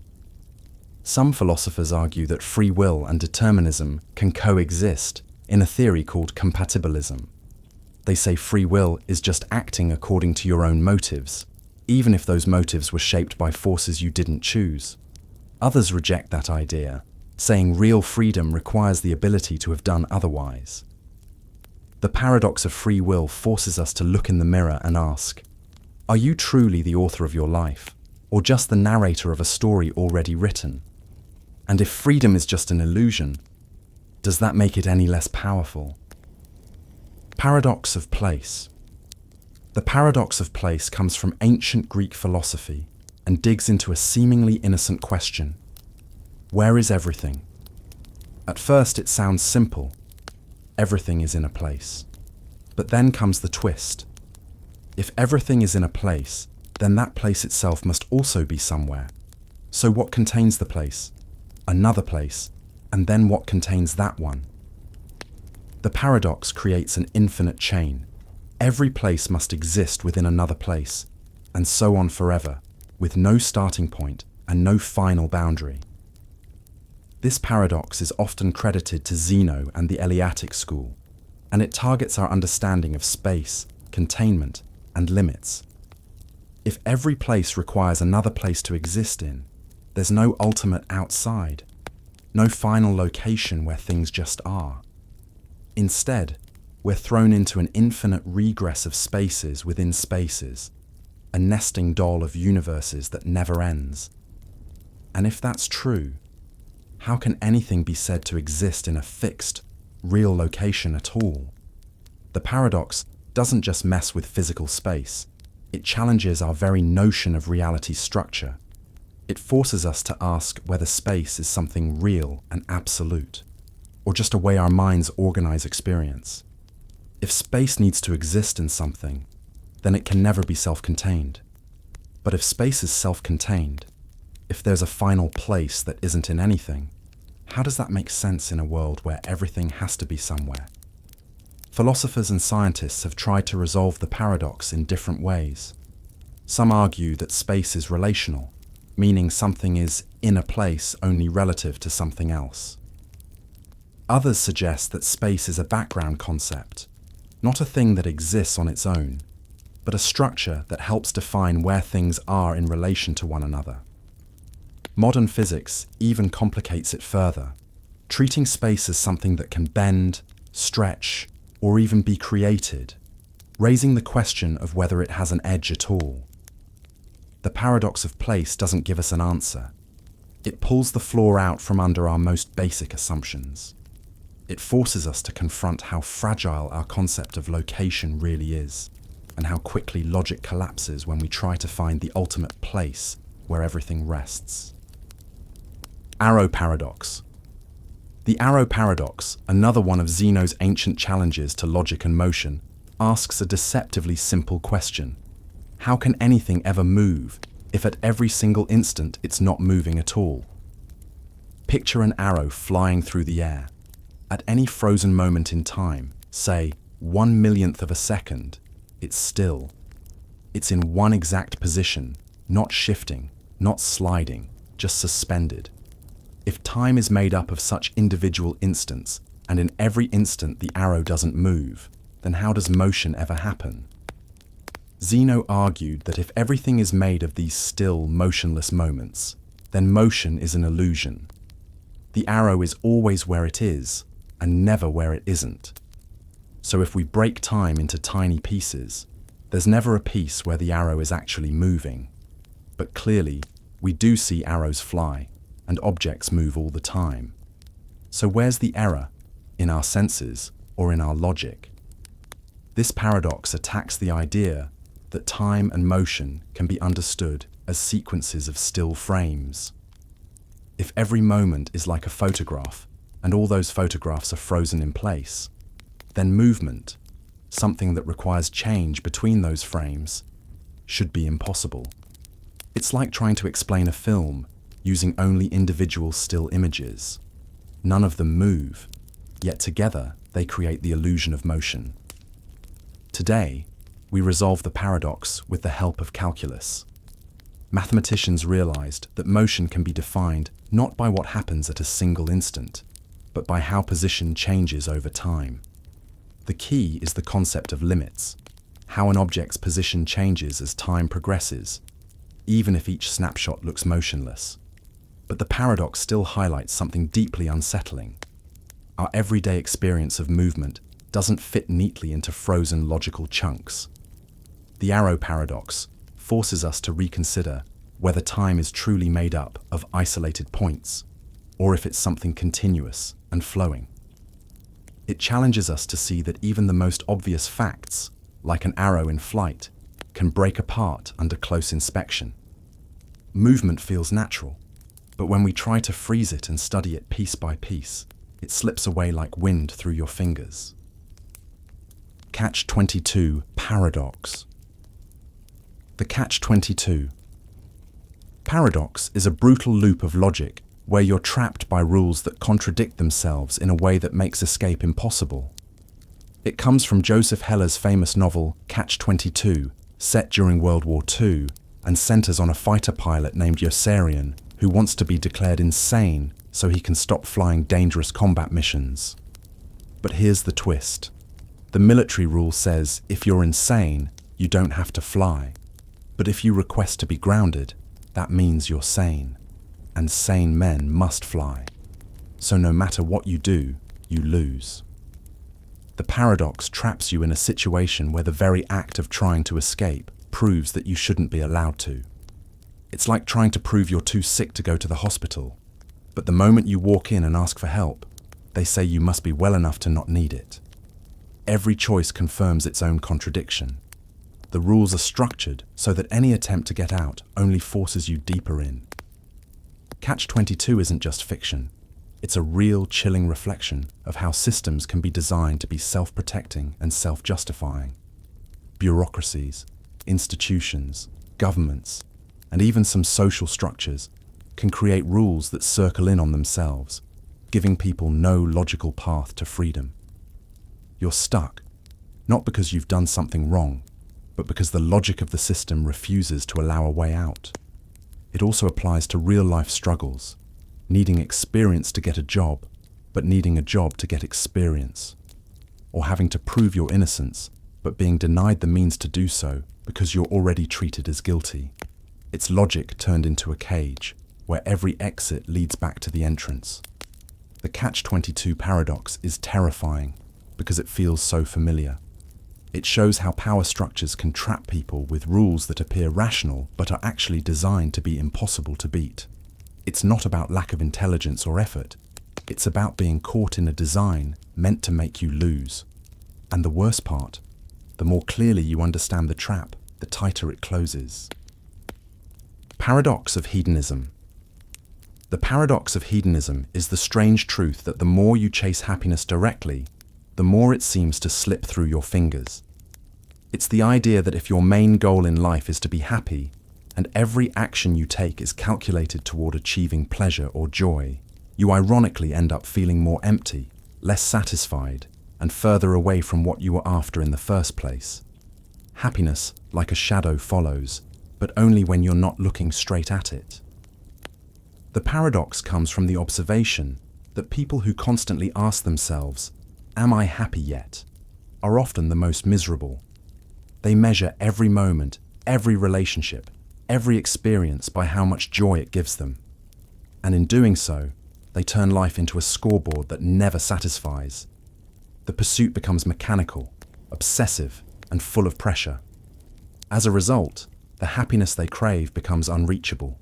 Some philosophers argue that free will and determinism can coexist in a theory called compatibilism. They say free will is just acting according to your own motives, even if those motives were shaped by forces you didn't choose. Others reject that idea, saying real freedom requires the ability to have done otherwise. The paradox of free will forces us to look in the mirror and ask, are you truly the author of your life, or just the narrator of a story already written? And if freedom is just an illusion, does that make it any less powerful? Paradox of place. The paradox of place comes from ancient Greek philosophy and digs into a seemingly innocent question. Where is everything? At first it sounds simple. Everything is in a place. But then comes the twist. If everything is in a place, then that place itself must also be somewhere. So what contains the place? Another place, and then what contains that one? The paradox creates an infinite chain. Every place must exist within another place, and so on forever, with no starting point and no final boundary. This paradox is often credited to Zeno and the Eleatic school, and it targets our understanding of space, containment, and limits. If every place requires another place to exist in, there's no ultimate outside, no final location where things just are. Instead, we're thrown into an infinite regress of spaces within spaces, a nesting doll of universes that never ends. And if that's true, how can anything be said to exist in a fixed, real location at all? The paradox doesn't just mess with physical space, it challenges our very notion of reality's structure. It forces us to ask whether space is something real and absolute, or just a way our minds organize experience. If space needs to exist in something, then it can never be self-contained. But if space is self-contained, if there's a final place that isn't in anything, how does that make sense in a world where everything has to be somewhere? Philosophers and scientists have tried to resolve the paradox in different ways. Some argue that space is relational, meaning something is in a place only relative to something else. Others suggest that space is a background concept, not a thing that exists on its own, but a structure that helps define where things are in relation to one another. Modern physics even complicates it further, treating space as something that can bend, stretch, or even be created, raising the question of whether it has an edge at all. The paradox of place doesn't give us an answer. It pulls the floor out from under our most basic assumptions. It forces us to confront how fragile our concept of location really is, and how quickly logic collapses when we try to find the ultimate place where everything rests. Arrow Paradox. The Arrow Paradox, another one of Zeno's ancient challenges to logic and motion, asks a deceptively simple question. How can anything ever move if at every single instant it's not moving at all? Picture an arrow flying through the air. At any frozen moment in time, say 1/1,000,000th of a second, it's still. It's in one exact position, not shifting, not sliding, just suspended. If time is made up of such individual instants, and in every instant the arrow doesn't move, then how does motion ever happen? Zeno argued that if everything is made of these still, motionless moments, then motion is an illusion. The arrow is always where it is, and never where it isn't. So if we break time into tiny pieces, there's never a piece where the arrow is actually moving. But clearly, we do see arrows fly, and objects move all the time. So where's the error? In our senses, or in our logic? This paradox attacks the idea that time and motion can be understood as sequences of still frames. If every moment is like a photograph, and all those photographs are frozen in place, then movement, something that requires change between those frames, should be impossible. It's like trying to explain a film using only individual still images. None of them move, yet together they create the illusion of motion. Today, we resolve the paradox with the help of calculus. Mathematicians realized that motion can be defined not by what happens at a single instant, but by how position changes over time. The key is the concept of limits, how an object's position changes as time progresses, even if each snapshot looks motionless. But the paradox still highlights something deeply unsettling. Our everyday experience of movement doesn't fit neatly into frozen logical chunks. The Arrow Paradox forces us to reconsider whether time is truly made up of isolated points, or if it's something continuous and flowing. It challenges us to see that even the most obvious facts, like an arrow in flight, can break apart under close inspection. Movement feels natural, but when we try to freeze it and study it piece by piece, it slips away like wind through your fingers. Catch-22 Paradox. The Catch-22. Paradox is a brutal loop of logic where you're trapped by rules that contradict themselves in a way that makes escape impossible. It comes from Joseph Heller's famous novel Catch-22, set during World War II, and centers on a fighter pilot named Yossarian who wants to be declared insane so he can stop flying dangerous combat missions. But here's the twist. The military rule says if you're insane, you don't have to fly. But if you request to be grounded, that means you're sane. And sane men must fly. So no matter what you do, you lose. The paradox traps you in a situation where the very act of trying to escape proves that you shouldn't be allowed to. It's like trying to prove you're too sick to go to the hospital, but the moment you walk in and ask for help, they say you must be well enough to not need it. Every choice confirms its own contradiction. The rules are structured so that any attempt to get out only forces you deeper in. Catch-22 isn't just fiction. It's a real, chilling reflection of how systems can be designed to be self-protecting and self-justifying. Bureaucracies, institutions, governments, and even some social structures can create rules that circle in on themselves, giving people no logical path to freedom. You're stuck, not because you've done something wrong, but because the logic of the system refuses to allow a way out. It also applies to real-life struggles, needing experience to get a job, but needing a job to get experience, or having to prove your innocence, but being denied the means to do so because you're already treated as guilty. It's logic turned into a cage, where every exit leads back to the entrance. The Catch-22 paradox is terrifying because it feels so familiar. It shows how power structures can trap people with rules that appear rational but are actually designed to be impossible to beat. It's not about lack of intelligence or effort. It's about being caught in a design meant to make you lose. And the worst part, the more clearly you understand the trap, the tighter it closes. Paradox of hedonism. The paradox of hedonism is the strange truth that the more you chase happiness directly, the more it seems to slip through your fingers. It's the idea that if your main goal in life is to be happy, and every action you take is calculated toward achieving pleasure or joy, you ironically end up feeling more empty, less satisfied, and further away from what you were after in the first place. Happiness, like a shadow, follows, but only when you're not looking straight at it. The paradox comes from the observation that people who constantly ask themselves, "Am I happy yet?" are often the most miserable. They measure every moment, every relationship, every experience by how much joy it gives them. And in doing so, they turn life into a scoreboard that never satisfies. The pursuit becomes mechanical, obsessive, and full of pressure. As a result, the happiness they crave becomes unreachable.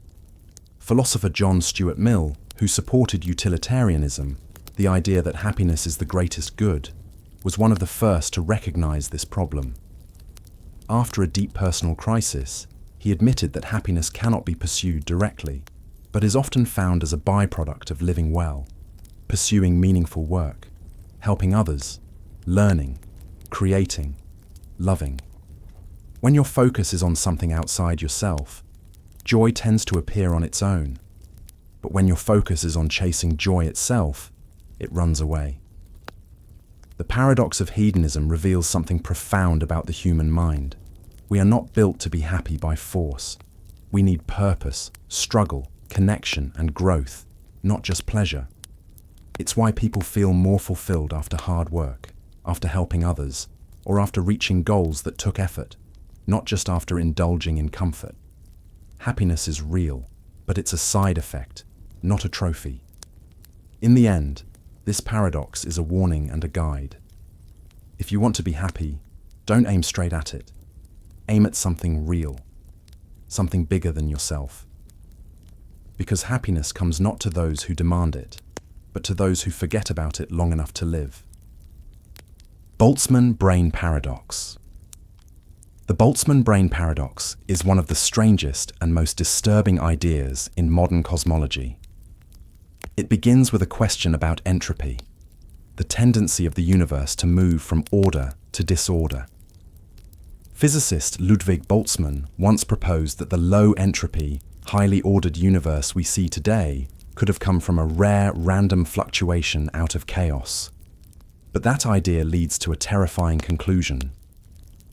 Philosopher John Stuart Mill, who supported utilitarianism, the idea that happiness is the greatest good, was one of the first to recognize this problem. After a deep personal crisis, he admitted that happiness cannot be pursued directly, but is often found as a byproduct of living well, pursuing meaningful work, helping others, learning, creating, loving. When your focus is on something outside yourself, joy tends to appear on its own. But when your focus is on chasing joy itself, it runs away. The paradox of hedonism reveals something profound about the human mind. We are not built to be happy by force. We need purpose, struggle, connection, and growth, not just pleasure. It's why people feel more fulfilled after hard work, after helping others, or after reaching goals that took effort, not just after indulging in comfort. Happiness is real, but it's a side effect, not a trophy. In the end, this paradox is a warning and a guide. If you want to be happy, don't aim straight at it. Aim at something real, something bigger than yourself. Because happiness comes not to those who demand it, but to those who forget about it long enough to live. Boltzmann Brain Paradox. The Boltzmann Brain Paradox is one of the strangest and most disturbing ideas in modern cosmology. It begins with a question about entropy, the tendency of the universe to move from order to disorder. Physicist Ludwig Boltzmann once proposed that the low entropy, highly ordered universe we see today could have come from a rare random fluctuation out of chaos. But that idea leads to a terrifying conclusion.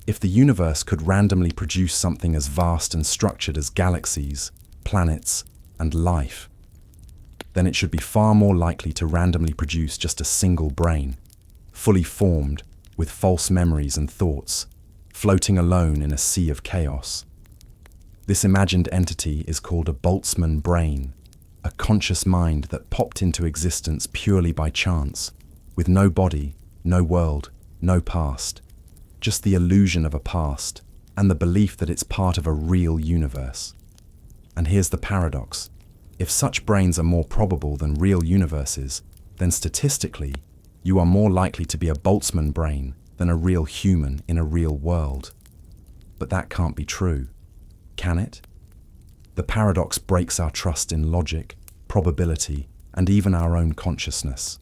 If the universe could randomly produce something as vast and structured as galaxies, planets, and life, then it should be far more likely to randomly produce just a single brain, fully formed, with false memories and thoughts, floating alone in a sea of chaos. This imagined entity is called a Boltzmann brain, a conscious mind that popped into existence purely by chance, with no body, no world, no past, just the illusion of a past and the belief that it's part of a real universe. And here's the paradox. If such brains are more probable than real universes, then statistically, you are more likely to be a Boltzmann brain than a real human in a real world. But that can't be true, can it? The paradox breaks our trust in logic, probability, and even our own consciousness.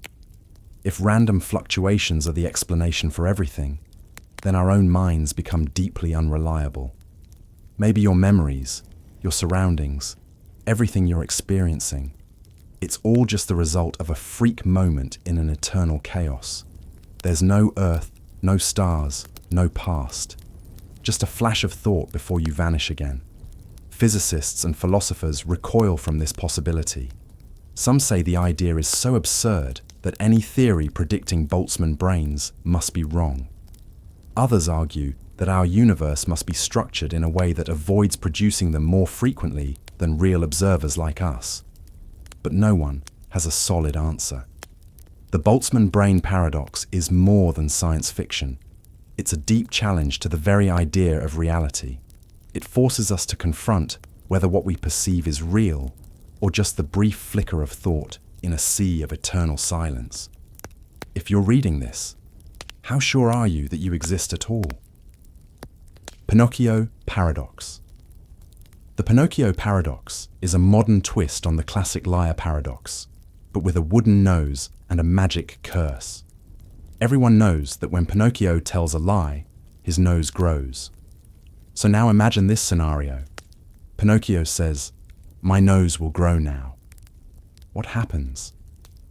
If random fluctuations are the explanation for everything, then our own minds become deeply unreliable. Maybe your memories, your surroundings, everything you're experiencing, it's all just the result of a freak moment in an eternal chaos. There's no earth, no stars, no past. Just a flash of thought before you vanish again. Physicists and philosophers recoil from this possibility. Some say the idea is so absurd that any theory predicting Boltzmann brains must be wrong. Others argue that our universe must be structured in a way that avoids producing them more frequently than real observers like us. But no one has a solid answer. The Boltzmann brain paradox is more than science fiction. It's a deep challenge to the very idea of reality. It forces us to confront whether what we perceive is real or just the brief flicker of thought in a sea of eternal silence. If you're reading this, how sure are you that you exist at all? Pinocchio Paradox. The Pinocchio Paradox is a modern twist on the classic liar paradox, but with a wooden nose and a magic curse. Everyone knows that when Pinocchio tells a lie, his nose grows. So now imagine this scenario. Pinocchio says, "My nose will grow now." What happens?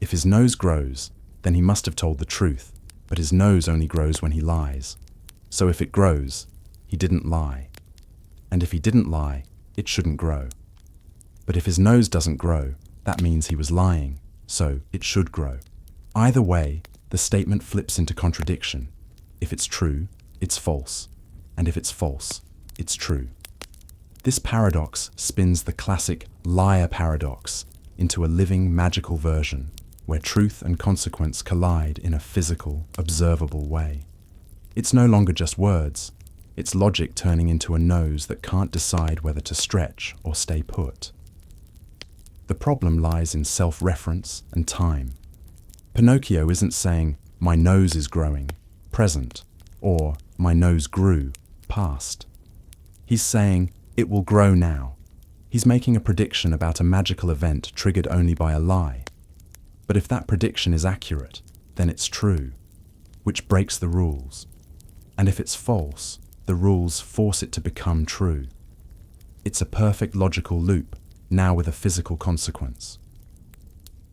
If his nose grows, then he must have told the truth, but his nose only grows when he lies. So if it grows, he didn't lie. And if he didn't lie, it shouldn't grow. But if his nose doesn't grow, that means he was lying, so it should grow. Either way, the statement flips into contradiction. If it's true, it's false. And if it's false, it's true. This paradox spins the classic liar paradox into a living, magical version where truth and consequence collide in a physical, observable way. It's no longer just words. It's logic turning into a nose that can't decide whether to stretch or stay put. The problem lies in self-reference and time. Pinocchio isn't saying, "My nose is growing," present, or "My nose grew," past. He's saying, "It will grow now." He's making a prediction about a magical event triggered only by a lie. But if that prediction is accurate, then it's true, which breaks the rules. And if it's false, the rules force it to become true. It's a perfect logical loop, now with a physical consequence.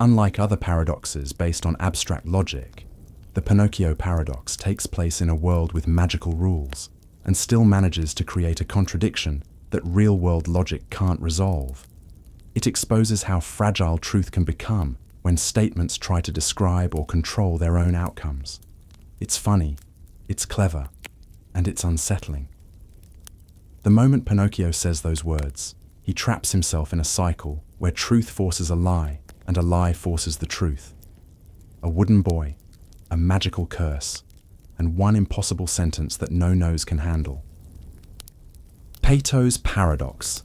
Unlike other paradoxes based on abstract logic, the Pinocchio Paradox takes place in a world with magical rules and still manages to create a contradiction that real-world logic can't resolve. It exposes how fragile truth can become when statements try to describe or control their own outcomes. It's funny, it's clever, and it's unsettling. The moment Pinocchio says those words, he traps himself in a cycle where truth forces a lie and a lie forces the truth. A wooden boy, a magical curse, and one impossible sentence that no nose can handle. Peto's Paradox.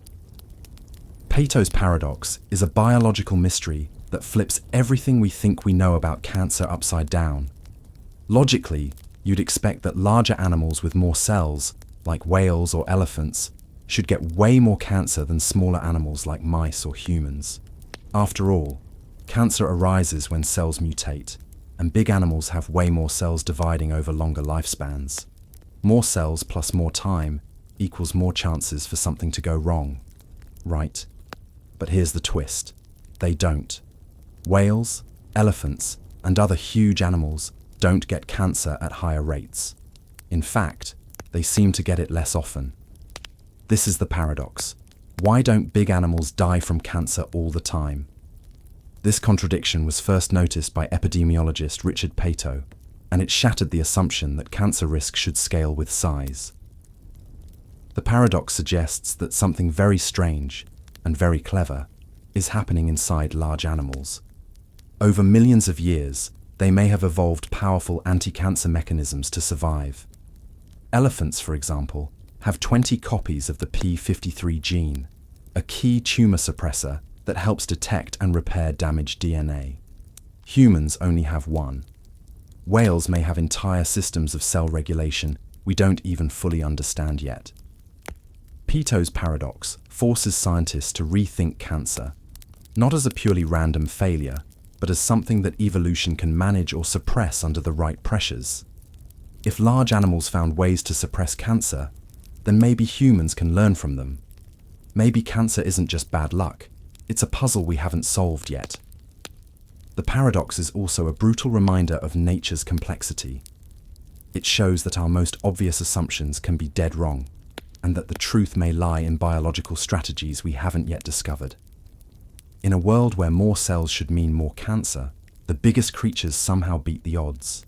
Peto's Paradox is a biological mystery that flips everything we think we know about cancer upside down. Logically, you'd expect that larger animals with more cells, like whales or elephants, should get way more cancer than smaller animals like mice or humans. After all, cancer arises when cells mutate, and big animals have way more cells dividing over longer lifespans. More cells plus more time equals more chances for something to go wrong, right? But here's the twist. They don't. Whales, elephants, and other huge animals don't get cancer at higher rates. In fact, they seem to get it less often. This is the paradox. Why don't big animals die from cancer all the time? This contradiction was first noticed by epidemiologist Richard Peto, and it shattered the assumption that cancer risk should scale with size. The paradox suggests that something very strange and very clever is happening inside large animals. Over millions of years, they may have evolved powerful anti-cancer mechanisms to survive. Elephants, for example, have 20 copies of the p53 gene, a key tumor suppressor that helps detect and repair damaged DNA. Humans only have one. Whales may have entire systems of cell regulation we don't even fully understand yet. Peto's paradox forces scientists to rethink cancer, not as a purely random failure, but as something that evolution can manage or suppress under the right pressures. If large animals found ways to suppress cancer, then maybe humans can learn from them. Maybe cancer isn't just bad luck, it's a puzzle we haven't solved yet. The paradox is also a brutal reminder of nature's complexity. It shows that our most obvious assumptions can be dead wrong, and that the truth may lie in biological strategies we haven't yet discovered. In a world where more cells should mean more cancer, the biggest creatures somehow beat the odds,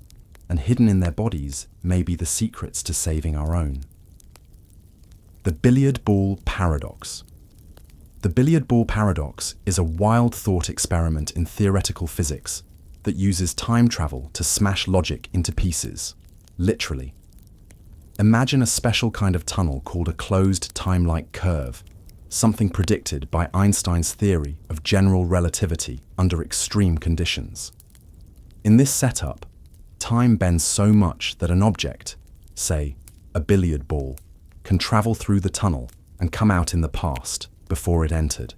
and hidden in their bodies may be the secrets to saving our own. The Billiard Ball Paradox. The Billiard Ball Paradox is a wild thought experiment in theoretical physics that uses time travel to smash logic into pieces, literally. Imagine a special kind of tunnel called a closed time-like curve, something predicted by Einstein's theory of general relativity under extreme conditions. In this setup, time bends so much that an object, say, a billiard ball, can travel through the tunnel and come out in the past before it entered.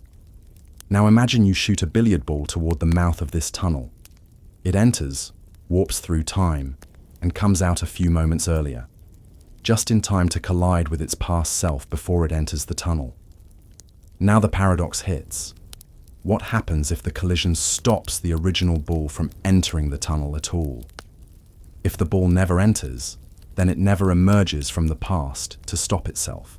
Now imagine you shoot a billiard ball toward the mouth of this tunnel. It enters, warps through time, and comes out a few moments earlier, just in time to collide with its past self before it enters the tunnel. Now the paradox hits. What happens if the collision stops the original ball from entering the tunnel at all? If the ball never enters, then it never emerges from the past to stop itself.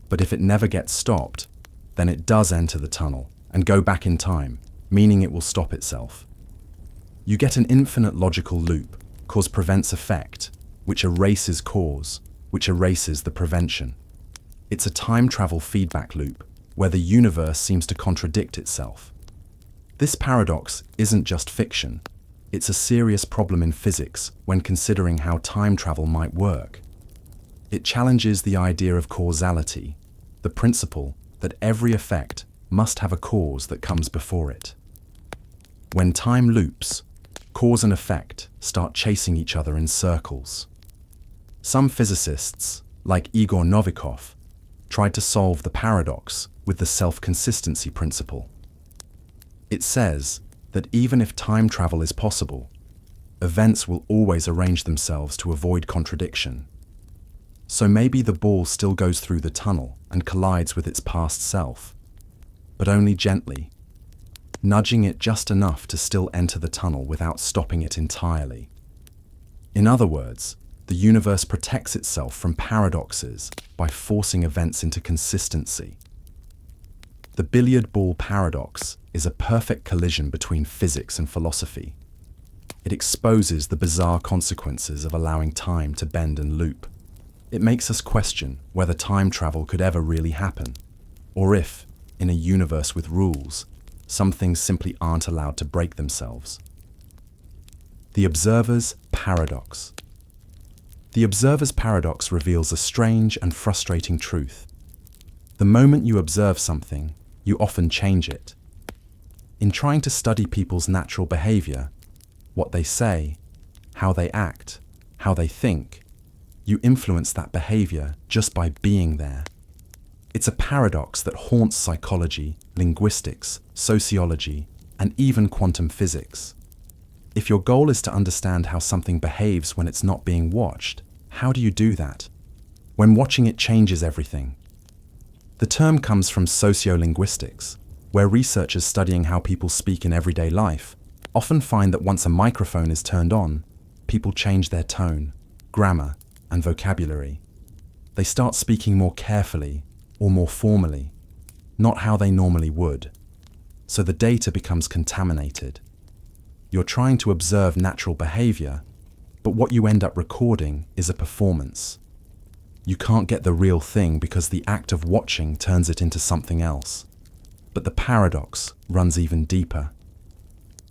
But if it never gets stopped, then it does enter the tunnel and go back in time, meaning it will stop itself. You get an infinite logical loop, cause prevents effect, which erases cause, which erases the prevention. It's a time travel feedback loop where the universe seems to contradict itself. This paradox isn't just fiction, it's a serious problem in physics when considering how time travel might work. It challenges the idea of causality, the principle that every effect must have a cause that comes before it. When time loops, cause and effect start chasing each other in circles. Some physicists, like Igor Novikov, tried to solve the paradox with the self-consistency principle. It says that even if time travel is possible, events will always arrange themselves to avoid contradiction. So maybe the ball still goes through the tunnel and collides with its past self, but only gently, nudging it just enough to still enter the tunnel without stopping it entirely. In other words, the universe protects itself from paradoxes by forcing events into consistency. The billiard ball paradox is a perfect collision between physics and philosophy. It exposes the bizarre consequences of allowing time to bend and loop. It makes us question whether time travel could ever really happen, or if, in a universe with rules, some things simply aren't allowed to break themselves. The Observer's Paradox. The Observer's Paradox reveals a strange and frustrating truth. The moment you observe something, you often change it. In trying to study people's natural behavior, what they say, how they act, how they think, you influence that behavior just by being there. It's a paradox that haunts psychology, linguistics, sociology, and even quantum physics. If your goal is to understand how something behaves when it's not being watched, how do you do that? When watching it changes everything. The term comes from sociolinguistics, where researchers studying how people speak in everyday life often find that once a microphone is turned on, people change their tone, grammar, and vocabulary. They start speaking more carefully or more formally, not how they normally would. So the data becomes contaminated. You're trying to observe natural behavior, but what you end up recording is a performance. You can't get the real thing because the act of watching turns it into something else. But the paradox runs even deeper.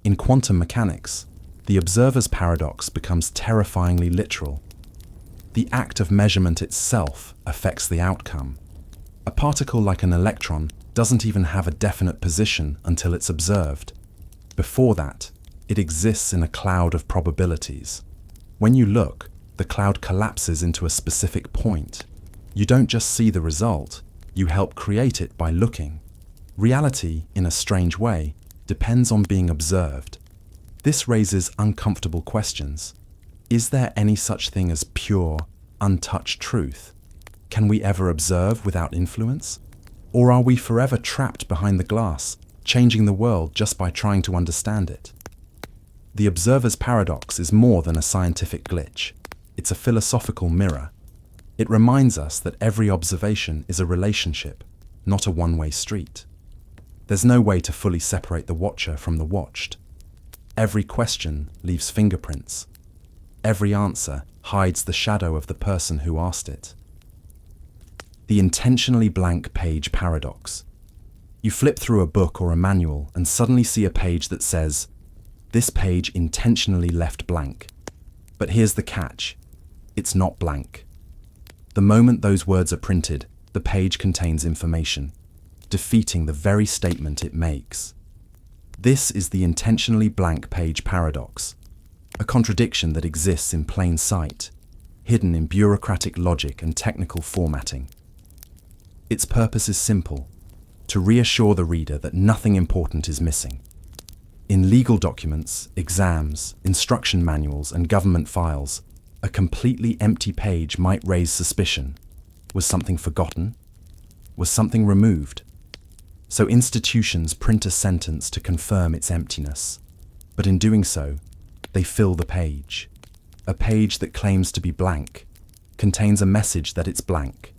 In quantum mechanics, the observer's paradox becomes terrifyingly literal. The act of measurement itself affects the outcome. A particle like an electron doesn't even have a definite position until it's observed. Before that, it exists in a cloud of probabilities. When you look, the cloud collapses into a specific point. You don't just see the result, you help create it by looking. Reality, in a strange way, depends on being observed. This raises uncomfortable questions. Is there any such thing as pure, untouched truth? Can we ever observe without influence? Or are we forever trapped behind the glass, changing the world just by trying to understand it? The observer's paradox is more than a scientific glitch. It's a philosophical mirror. It reminds us that every observation is a relationship, not a one-way street. There's no way to fully separate the watcher from the watched. Every question leaves fingerprints. Every answer hides the shadow of the person who asked it. The intentionally blank page paradox. You flip through a book or a manual and suddenly see a page that says, "This page intentionally left blank." But here's the catch. It's not blank. The moment those words are printed, the page contains information, defeating the very statement it makes. This is the intentionally blank page paradox, a contradiction that exists in plain sight, hidden in bureaucratic logic and technical formatting. Its purpose is simple: to reassure the reader that nothing important is missing. In legal documents, exams, instruction manuals, and government files, a completely empty page might raise suspicion. Was something forgotten? Was something removed? So institutions print a sentence to confirm its emptiness. But in doing so, they fill the page. A page that claims to be blank contains a message that it's blank.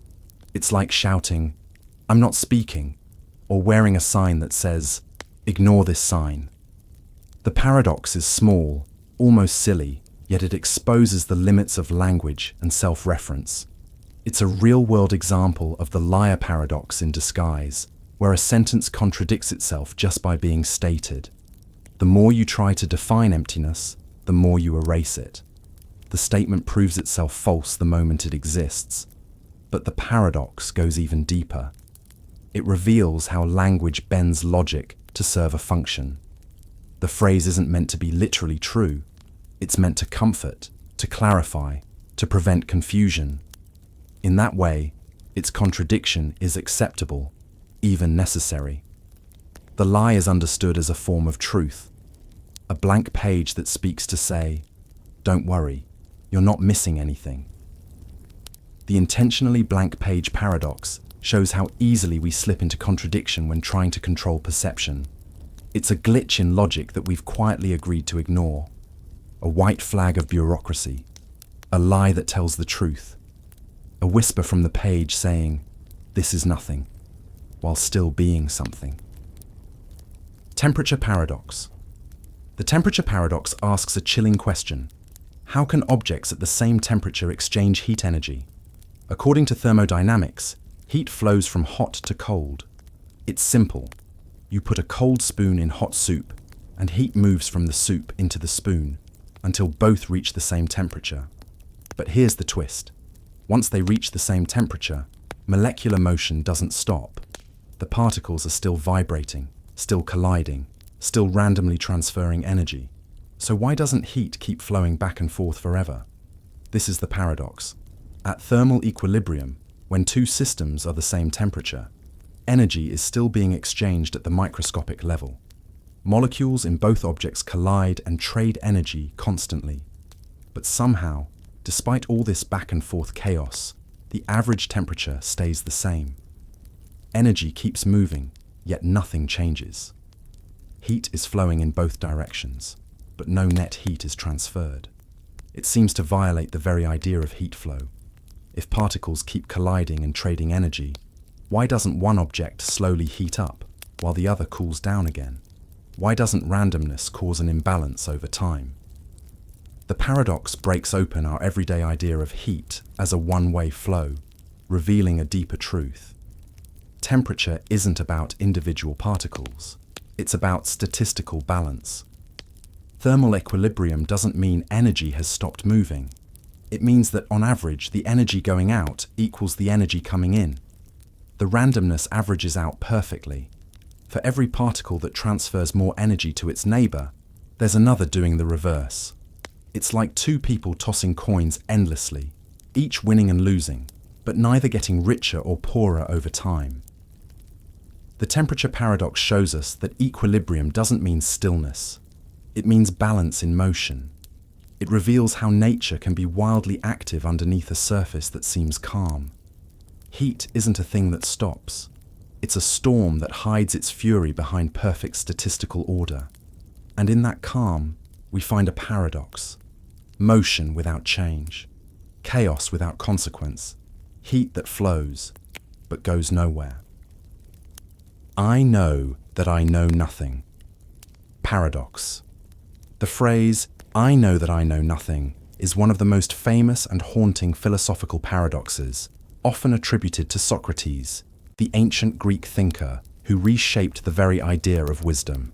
It's like shouting, "I'm not speaking," or wearing a sign that says, "Ignore this sign." The paradox is small, almost silly, yet it exposes the limits of language and self-reference. It's a real-world example of the liar paradox in disguise, where a sentence contradicts itself just by being stated. The more you try to define emptiness, the more you erase it. The statement proves itself false the moment it exists. But the paradox goes even deeper. It reveals how language bends logic to serve a function. The phrase isn't meant to be literally true. It's meant to comfort, to clarify, to prevent confusion. In that way, its contradiction is acceptable, even necessary. The lie is understood as a form of truth, a blank page that speaks to say, "Don't worry, you're not missing anything." The intentionally blank page paradox shows how easily we slip into contradiction when trying to control perception. It's a glitch in logic that we've quietly agreed to ignore. A white flag of bureaucracy, a lie that tells the truth, a whisper from the page saying, "This is nothing," while still being something. Temperature paradox. The temperature paradox asks a chilling question. How can objects at the same temperature exchange heat energy? According to thermodynamics, heat flows from hot to cold. It's simple. You put a cold spoon in hot soup, and heat moves from the soup into the spoon, until both reach the same temperature. But here's the twist. Once they reach the same temperature, molecular motion doesn't stop. The particles are still vibrating, still colliding, still randomly transferring energy. So why doesn't heat keep flowing back and forth forever? This is the paradox. At thermal equilibrium, when two systems are the same temperature, energy is still being exchanged at the microscopic level. Molecules in both objects collide and trade energy constantly. But somehow, despite all this back and forth chaos, the average temperature stays the same. Energy keeps moving, yet nothing changes. Heat is flowing in both directions, but no net heat is transferred. It seems to violate the very idea of heat flow. If particles keep colliding and trading energy, why doesn't one object slowly heat up while the other cools down again? Why doesn't randomness cause an imbalance over time? The paradox breaks open our everyday idea of heat as a one-way flow, revealing a deeper truth. Temperature isn't about individual particles. It's about statistical balance. Thermal equilibrium doesn't mean energy has stopped moving. It means that on average, the energy going out equals the energy coming in. The randomness averages out perfectly. For every particle that transfers more energy to its neighbor, there's another doing the reverse. It's like two people tossing coins endlessly, each winning and losing, but neither getting richer or poorer over time. The temperature paradox shows us that equilibrium doesn't mean stillness. It means balance in motion. It reveals how nature can be wildly active underneath a surface that seems calm. Heat isn't a thing that stops. It's a storm that hides its fury behind perfect statistical order. And in that calm, we find a paradox. Motion without change. Chaos without consequence. Heat that flows, but goes nowhere. I know that I know nothing. Paradox. The phrase, "I know that I know nothing," is one of the most famous and haunting philosophical paradoxes, often attributed to Socrates, the ancient Greek thinker who reshaped the very idea of wisdom.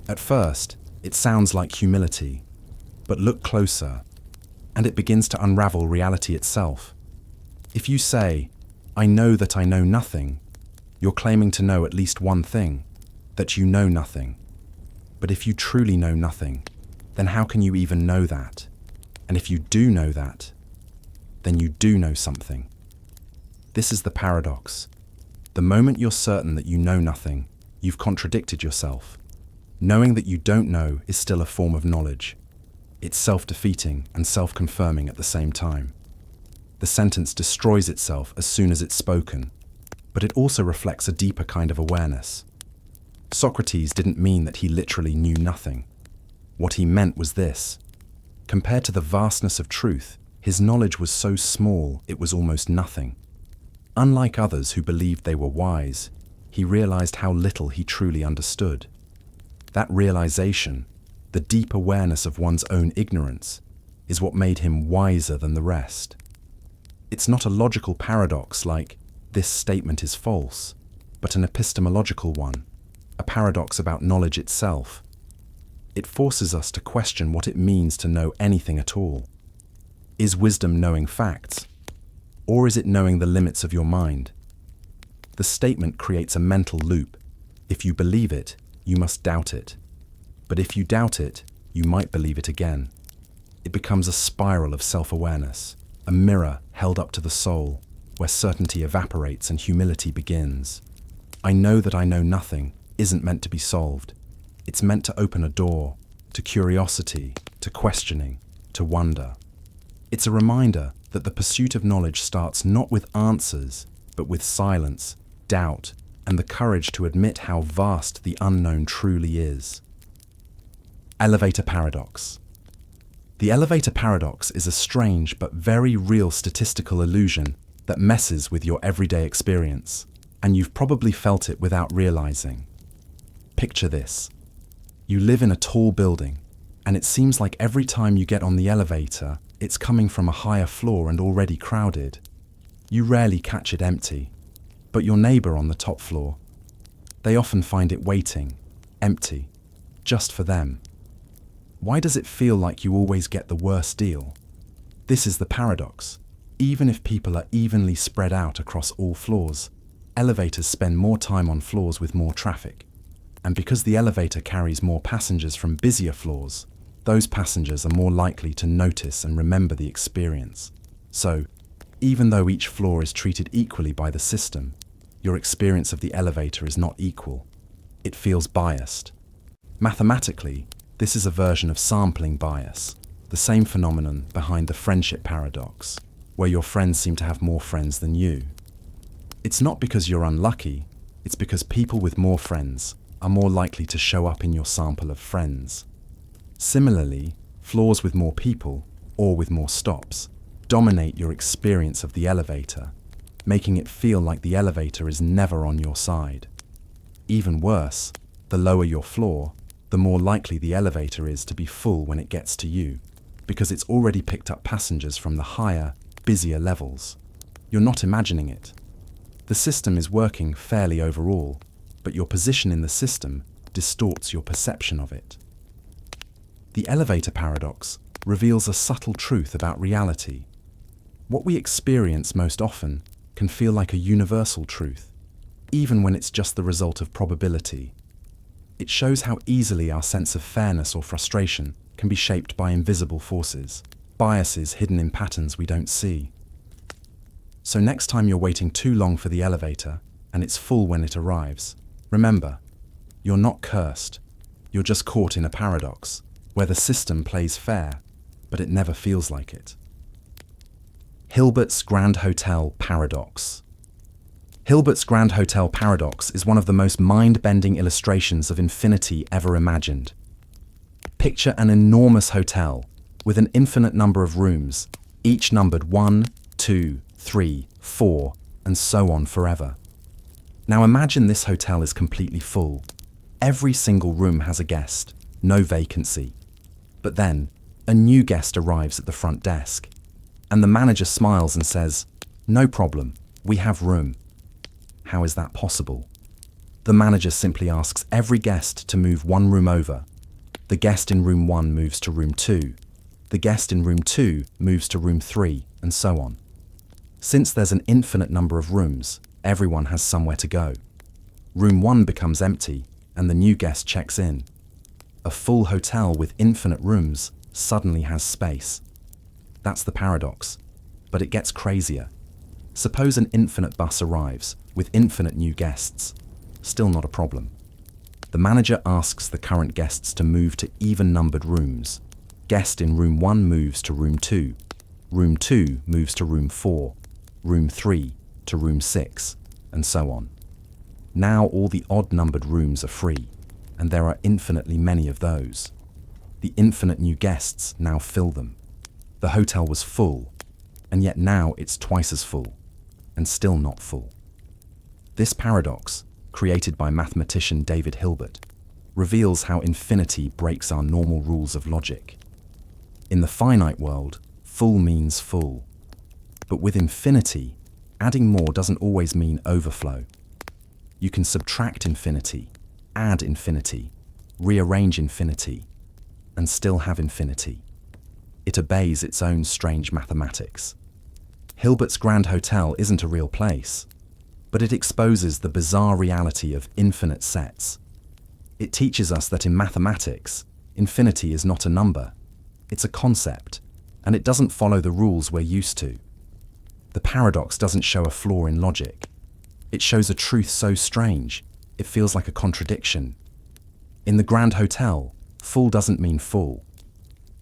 At first, it sounds like humility, but look closer, and it begins to unravel reality itself. If you say, "I know that I know nothing," you're claiming to know at least one thing, that you know nothing. But if you truly know nothing, then how can you even know that? And if you do know that, then you do know something. This is the paradox. The moment you're certain that you know nothing, you've contradicted yourself. Knowing that you don't know is still a form of knowledge. It's self-defeating and self-confirming at the same time. The sentence destroys itself as soon as it's spoken, but it also reflects a deeper kind of awareness. Socrates didn't mean that he literally knew nothing. What he meant was this: compared to the vastness of truth, his knowledge was so small it was almost nothing. Unlike others who believed they were wise, he realized how little he truly understood. That realization, the deep awareness of one's own ignorance, is what made him wiser than the rest. It's not a logical paradox like, "this statement is false," but an epistemological one, a paradox about knowledge itself. It forces us to question what it means to know anything at all. Is wisdom knowing facts? Or is it knowing the limits of your mind? The statement creates a mental loop. If you believe it, you must doubt it. But if you doubt it, you might believe it again. It becomes a spiral of self-awareness, a mirror held up to the soul, where certainty evaporates and humility begins. "I know that I know nothing" isn't meant to be solved. It's meant to open a door to curiosity, to questioning, to wonder. It's a reminder that the pursuit of knowledge starts not with answers, but with silence, doubt, and the courage to admit how vast the unknown truly is. Elevator Paradox. The elevator paradox is a strange but very real statistical illusion that messes with your everyday experience, and you've probably felt it without realizing. Picture this. You live in a tall building, and it seems like every time you get on the elevator, it's coming from a higher floor and already crowded. You rarely catch it empty, but your neighbor on the top floor, they often find it waiting, empty, just for them. Why does it feel like you always get the worst deal? This is the paradox. Even if people are evenly spread out across all floors, elevators spend more time on floors with more traffic. And because the elevator carries more passengers from busier floors, those passengers are more likely to notice and remember the experience. So, even though each floor is treated equally by the system, your experience of the elevator is not equal. It feels biased. Mathematically, this is a version of sampling bias, the same phenomenon behind the friendship paradox, where your friends seem to have more friends than you. It's not because you're unlucky, it's because people with more friends are more likely to show up in your sample of friends. Similarly, floors with more people, or with more stops, dominate your experience of the elevator, making it feel like the elevator is never on your side. Even worse, the lower your floor, the more likely the elevator is to be full when it gets to you, because it's already picked up passengers from the higher, busier levels. You're not imagining it. The system is working fairly overall, but your position in the system distorts your perception of it. The elevator paradox reveals a subtle truth about reality. What we experience most often can feel like a universal truth, even when it's just the result of probability. It shows how easily our sense of fairness or frustration can be shaped by invisible forces, biases hidden in patterns we don't see. So next time you're waiting too long for the elevator and it's full when it arrives, remember, you're not cursed. You're just caught in a paradox, where the system plays fair, but it never feels like it. Hilbert's Grand Hotel Paradox. Hilbert's Grand Hotel Paradox is one of the most mind-bending illustrations of infinity ever imagined. Picture an enormous hotel with an infinite number of rooms, each numbered 1, 2, 3, 4, and so on forever. Now imagine this hotel is completely full. Every single room has a guest, no vacancy. But then, a new guest arrives at the front desk, and the manager smiles and says, "No problem, we have room." How is that possible? The manager simply asks every guest to move one room over. The guest in room 1 moves to room 2. The guest in room 2 moves to room 3, and so on. Since there's an infinite number of rooms, everyone has somewhere to go. Room 1 becomes empty, and the new guest checks in. A full hotel with infinite rooms suddenly has space. That's the paradox. But it gets crazier. Suppose an infinite bus arrives, with infinite new guests. Still not a problem. The manager asks the current guests to move to even-numbered rooms. Guest in room 1 moves to room 2. Room 2 moves to room 4. Room 3 to room 6, and so on. Now all the odd-numbered rooms are free, and there are infinitely many of those. The infinite new guests now fill them. The hotel was full, and yet now it's twice as full, and still not full. This paradox, created by mathematician David Hilbert, reveals how infinity breaks our normal rules of logic. In the finite world, full means full. But with infinity, adding more doesn't always mean overflow. You can subtract infinity, add infinity, rearrange infinity, and still have infinity. It obeys its own strange mathematics. Hilbert's Grand Hotel isn't a real place, but it exposes the bizarre reality of infinite sets. It teaches us that in mathematics, infinity is not a number, it's a concept, and it doesn't follow the rules we're used to. The paradox doesn't show a flaw in logic. It shows a truth so strange, it feels like a contradiction. In the Grand Hotel, full doesn't mean full.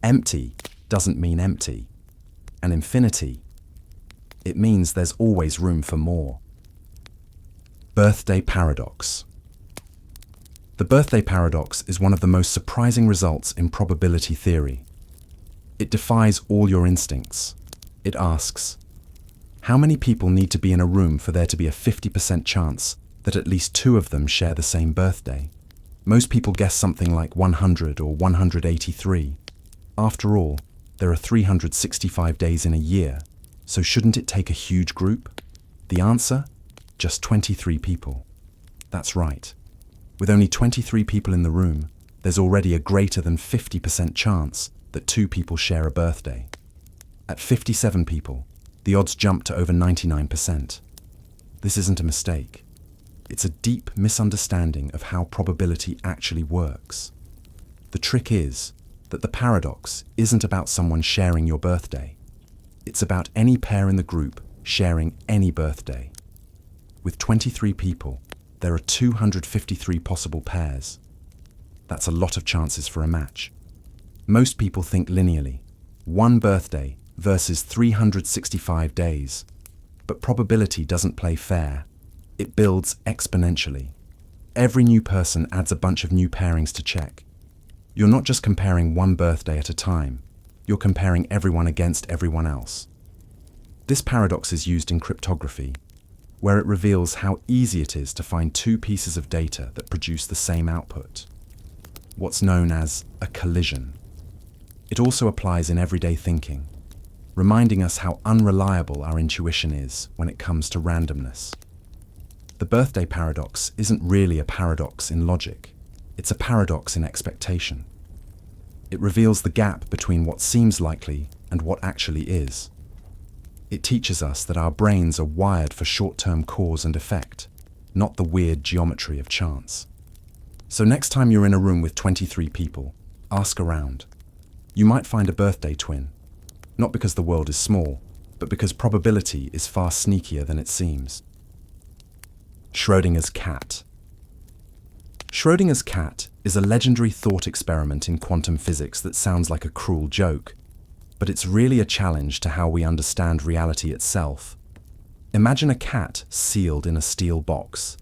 Empty doesn't mean empty. And infinity, it means there's always room for more. Birthday Paradox. The birthday paradox is one of the most surprising results in probability theory. It defies all your instincts. It asks, how many people need to be in a room for there to be a 50% chance that at least 2 of them share the same birthday? Most people guess something like 100 or 183. After all, there are 365 days in a year, so shouldn't it take a huge group? The answer? Just 23 people. That's right. With only 23 people in the room, there's already a greater than 50% chance that 2 people share a birthday. At 57 people, the odds jump to over 99%. This isn't a mistake. It's a deep misunderstanding of how probability actually works. The trick is that the paradox isn't about someone sharing your birthday. It's about any pair in the group sharing any birthday. With 23 people, there are 253 possible pairs. That's a lot of chances for a match. Most people think linearly, 1 birthday versus 365 days. But probability doesn't play fair. It builds exponentially. Every new person adds a bunch of new pairings to check. You're not just comparing 1 birthday at a time, you're comparing everyone against everyone else. This paradox is used in cryptography, where it reveals how easy it is to find 2 pieces of data that produce the same output. What's known as a collision. It also applies in everyday thinking, reminding us how unreliable our intuition is when it comes to randomness. The birthday paradox isn't really a paradox in logic, it's a paradox in expectation. It reveals the gap between what seems likely and what actually is. It teaches us that our brains are wired for short-term cause and effect, not the weird geometry of chance. So next time you're in a room with 23 people, ask around. You might find a birthday twin, not because the world is small, but because probability is far sneakier than it seems. Schrödinger's cat. Schrödinger's cat is a legendary thought experiment in quantum physics that sounds like a cruel joke, but it's really a challenge to how we understand reality itself. Imagine a cat sealed in a steel box.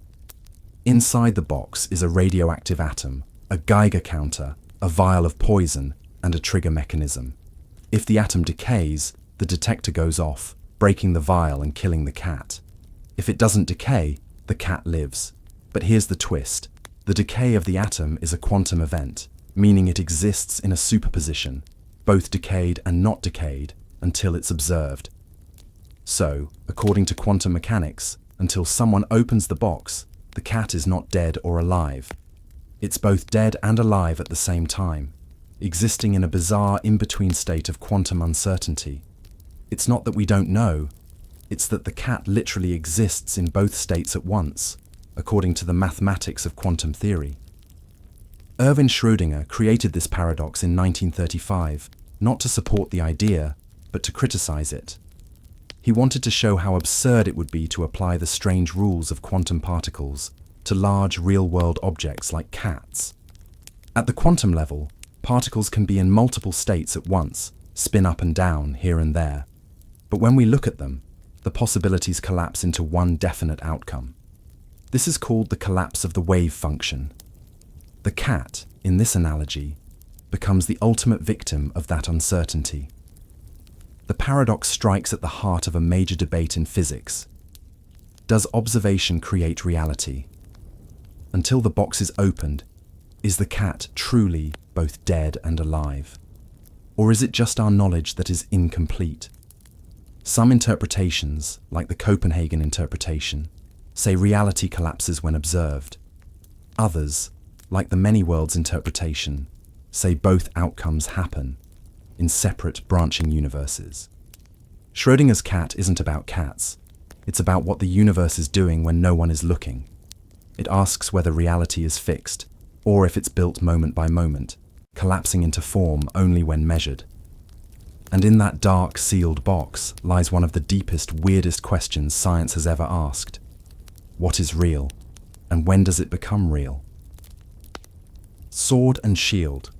Inside the box is a radioactive atom, a Geiger counter, a vial of poison, and a trigger mechanism. If the atom decays, the detector goes off, breaking the vial and killing the cat. If it doesn't decay, the cat lives. But here's the twist. The decay of the atom is a quantum event, meaning it exists in a superposition, both decayed and not decayed, until it's observed. So, according to quantum mechanics, until someone opens the box, the cat is not dead or alive. It's both dead and alive at the same time, existing in a bizarre in-between state of quantum uncertainty. It's not that we don't know, It's that the cat literally exists in both states at once, according to the mathematics of quantum theory. Erwin Schrödinger created this paradox in 1935, not to support the idea, but to criticize it. He wanted to show how absurd it would be to apply the strange rules of quantum particles to large real-world objects like cats. At the quantum level, particles can be in multiple states at once, spin up and down here and there. But when we look at them, the possibilities collapse into one definite outcome. This is called the collapse of the wave function. The cat, in this analogy, becomes the ultimate victim of that uncertainty. The paradox strikes at the heart of a major debate in physics. Does observation create reality? Until the box is opened, is the cat truly both dead and alive? Or is it just our knowledge that is incomplete? Some interpretations, like the Copenhagen interpretation, say reality collapses when observed. Others, like the many worlds interpretation, say both outcomes happen in separate branching universes. Schrödinger's cat isn't about cats. It's about what the universe is doing when no one is looking. It asks whether reality is fixed, or if it's built moment by moment, collapsing into form only when measured. And in that dark, sealed box lies one of the deepest, weirdest questions science has ever asked. What is real, and when does it become real? Sword and shield.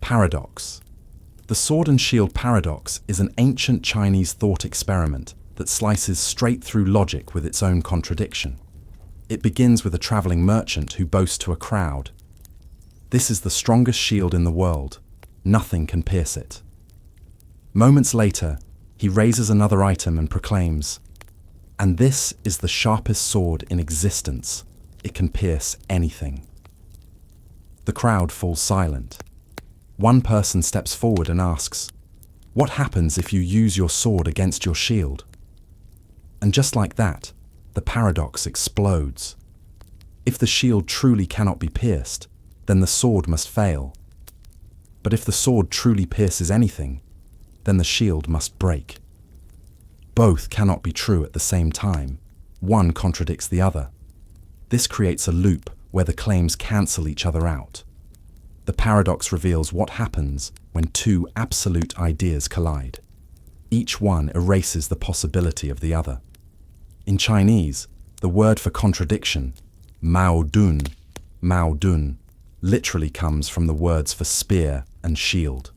Paradox. The sword and shield paradox is an ancient Chinese thought experiment that slices straight through logic with its own contradiction. It begins with a traveling merchant who boasts to a crowd, "This is the strongest shield in the world. Nothing can pierce it." Moments later, he raises another item and proclaims, "And this is the sharpest sword in existence. It can pierce anything." The crowd falls silent. One person steps forward and asks, "What happens if you use your sword against your shield?" And just like that, the paradox explodes. If the shield truly cannot be pierced, then the sword must fail. But if the sword truly pierces anything, then the shield must break. Both cannot be true at the same time. One contradicts the other. This creates a loop where the claims cancel each other out. The paradox reveals what happens when two absolute ideas collide. Each one erases the possibility of the other. In Chinese, the word for contradiction, Mao Dun, literally comes from the words for spear and shield.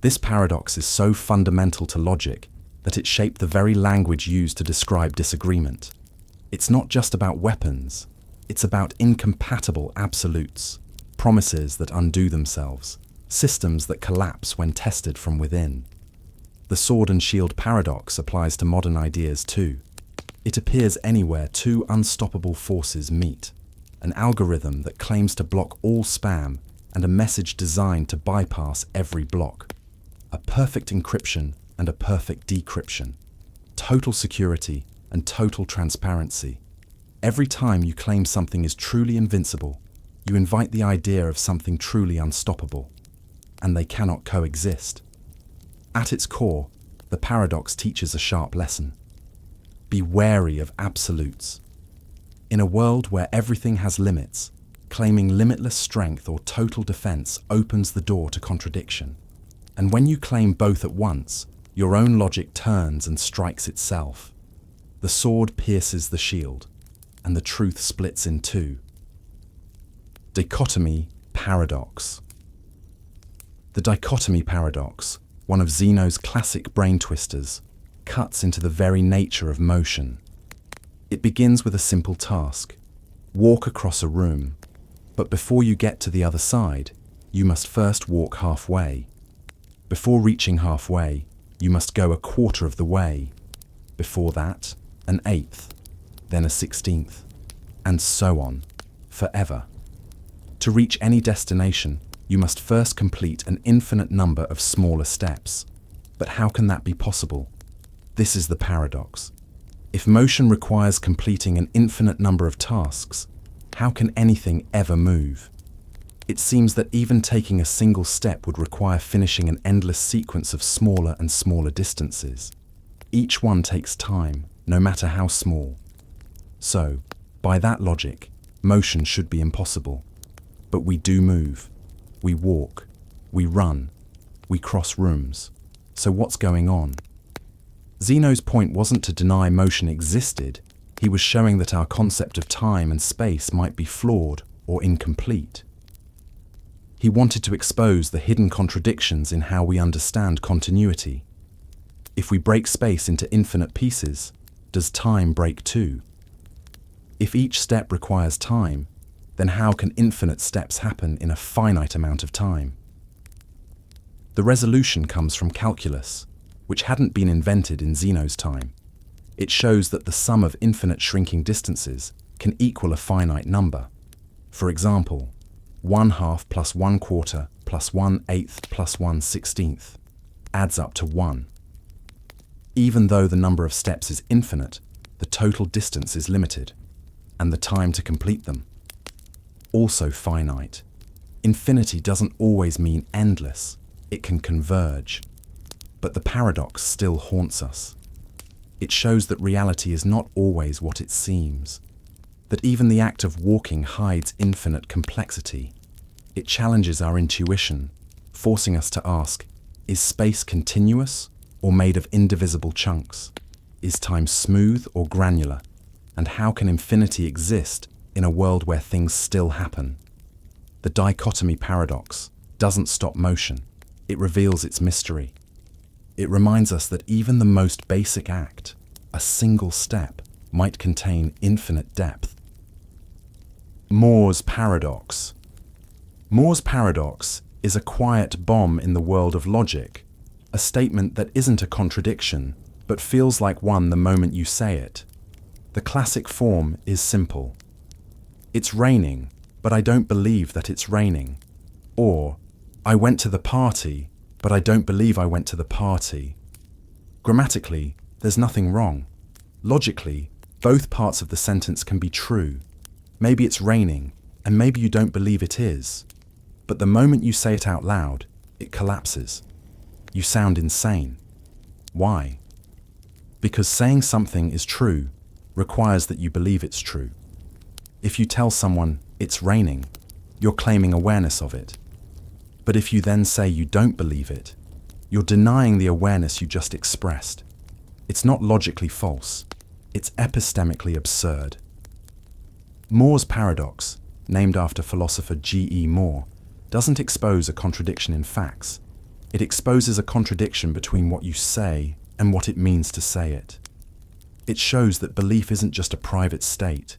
This paradox is so fundamental to logic that it shaped the very language used to describe disagreement. It's not just about weapons, it's about incompatible absolutes, promises that undo themselves, systems that collapse when tested from within. The sword and shield paradox applies to modern ideas too. It appears anywhere two unstoppable forces meet, an algorithm that claims to block all spam and a message designed to bypass every block. A perfect encryption and a perfect decryption. Total security and total transparency. Every time you claim something is truly invincible, you invite the idea of something truly unstoppable, and they cannot coexist. At its core, the paradox teaches a sharp lesson. Be wary of absolutes. In a world where everything has limits, claiming limitless strength or total defense opens the door to contradiction. And when you claim both at once, your own logic turns and strikes itself. The sword pierces the shield, and the truth splits in two. Dichotomy Paradox. The Dichotomy Paradox, one of Zeno's classic brain twisters, cuts into the very nature of motion. It begins with a simple task: walk across a room. But before you get to the other side, you must first walk halfway. Before reaching halfway, you must go a quarter of the way. Before that, an eighth, then a 16th, and so on, forever. To reach any destination, you must first complete an infinite number of smaller steps. But how can that be possible? This is the paradox. If motion requires completing an infinite number of tasks, how can anything ever move? It seems that even taking a single step would require finishing an endless sequence of smaller and smaller distances. Each one takes time, no matter how small. So, by that logic, motion should be impossible. But we do move. We walk. We run. We cross rooms. So what's going on? Zeno's point wasn't to deny motion existed. He was showing that our concept of time and space might be flawed or incomplete. He wanted to expose the hidden contradictions in how we understand continuity. If we break space into infinite pieces, does time break too? If each step requires time, then how can infinite steps happen in a finite amount of time? The resolution comes from calculus, which hadn't been invented in Zeno's time. It shows that the sum of infinite shrinking distances can equal a finite number. For example, 1/2 plus 1/4 plus 1/8 plus 1/16 adds up to 1. Even though the number of steps is infinite, the total distance is limited, and the time to complete them also finite. Infinity doesn't always mean endless. It can converge. But the paradox still haunts us. It shows that reality is not always what it seems, that even the act of walking hides infinite complexity. It challenges our intuition, forcing us to ask, is space continuous or made of indivisible chunks? Is time smooth or granular? And how can infinity exist in a world where things still happen? The Dichotomy Paradox doesn't stop motion. It reveals its mystery. It reminds us that even the most basic act, a single step, might contain infinite depth. Moore's Paradox. Moore's Paradox is a quiet bomb in the world of logic, a statement that isn't a contradiction, but feels like one the moment you say it. The classic form is simple. It's raining, but I don't believe that it's raining. Or, I went to the party, but I don't believe I went to the party. Grammatically, there's nothing wrong. Logically, both parts of the sentence can be true. Maybe it's raining, and maybe you don't believe it is. But the moment you say it out loud, it collapses. You sound insane. Why? Because saying something is true requires that you believe it's true. If you tell someone it's raining, you're claiming awareness of it. But if you then say you don't believe it, you're denying the awareness you just expressed. It's not logically false. It's epistemically absurd. Moore's paradox, named after philosopher G.E. Moore, doesn't expose a contradiction in facts. It exposes a contradiction between what you say and what it means to say it. It shows that belief isn't just a private state.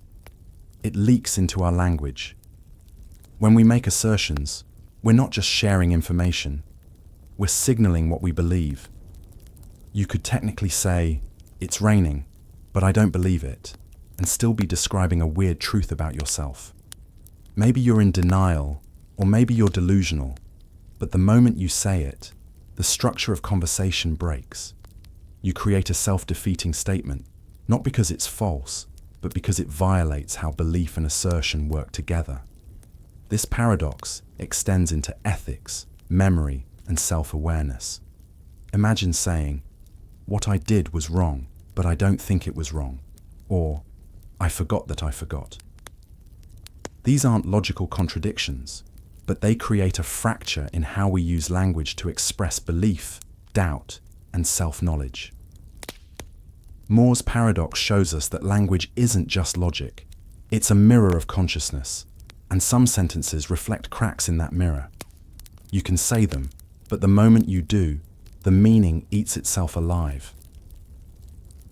It leaks into our language. When we make assertions, we're not just sharing information. We're signaling what we believe. You could technically say, it's raining, but I don't believe it, and still be describing a weird truth about yourself. Maybe you're in denial, or maybe you're delusional, but the moment you say it, the structure of conversation breaks. You create a self-defeating statement, not because it's false, but because it violates how belief and assertion work together. This paradox extends into ethics, memory, and self-awareness. Imagine saying, what I did was wrong, but I don't think it was wrong. Or, I forgot that I forgot. These aren't logical contradictions, but they create a fracture in how we use language to express belief, doubt, and self-knowledge. Moore's paradox shows us that language isn't just logic. It's a mirror of consciousness, and some sentences reflect cracks in that mirror. You can say them, but the moment you do, the meaning eats itself alive.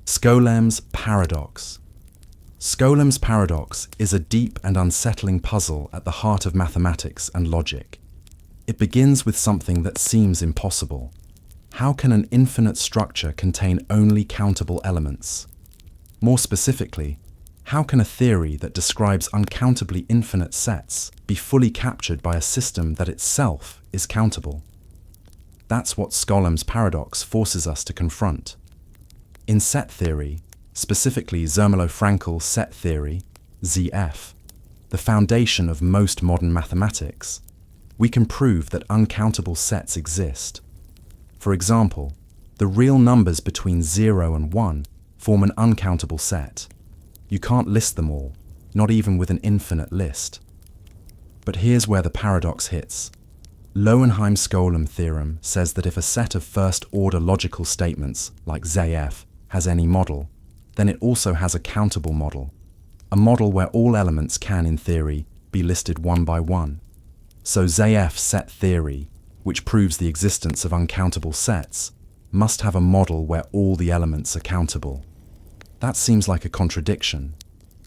Skolem's Paradox. Skolem's paradox is a deep and unsettling puzzle at the heart of mathematics and logic. It begins with something that seems impossible. How can an infinite structure contain only countable elements? More specifically, how can a theory that describes uncountably infinite sets be fully captured by a system that itself is countable? That's what Skolem's paradox forces us to confront. In set theory, specifically Zermelo-Fraenkel's set theory, ZF, the foundation of most modern mathematics, we can prove that uncountable sets exist. For example, the real numbers between 0 and 1 form an uncountable set. You can't list them all, not even with an infinite list. But here's where the paradox hits. Lowenheim's Skolem theorem says that if a set of first-order logical statements, like ZF, has any model, then it also has a countable model, a model where all elements can, in theory, be listed one by one. So ZF set theory, which proves the existence of uncountable sets, must have a model where all the elements are countable. That seems like a contradiction.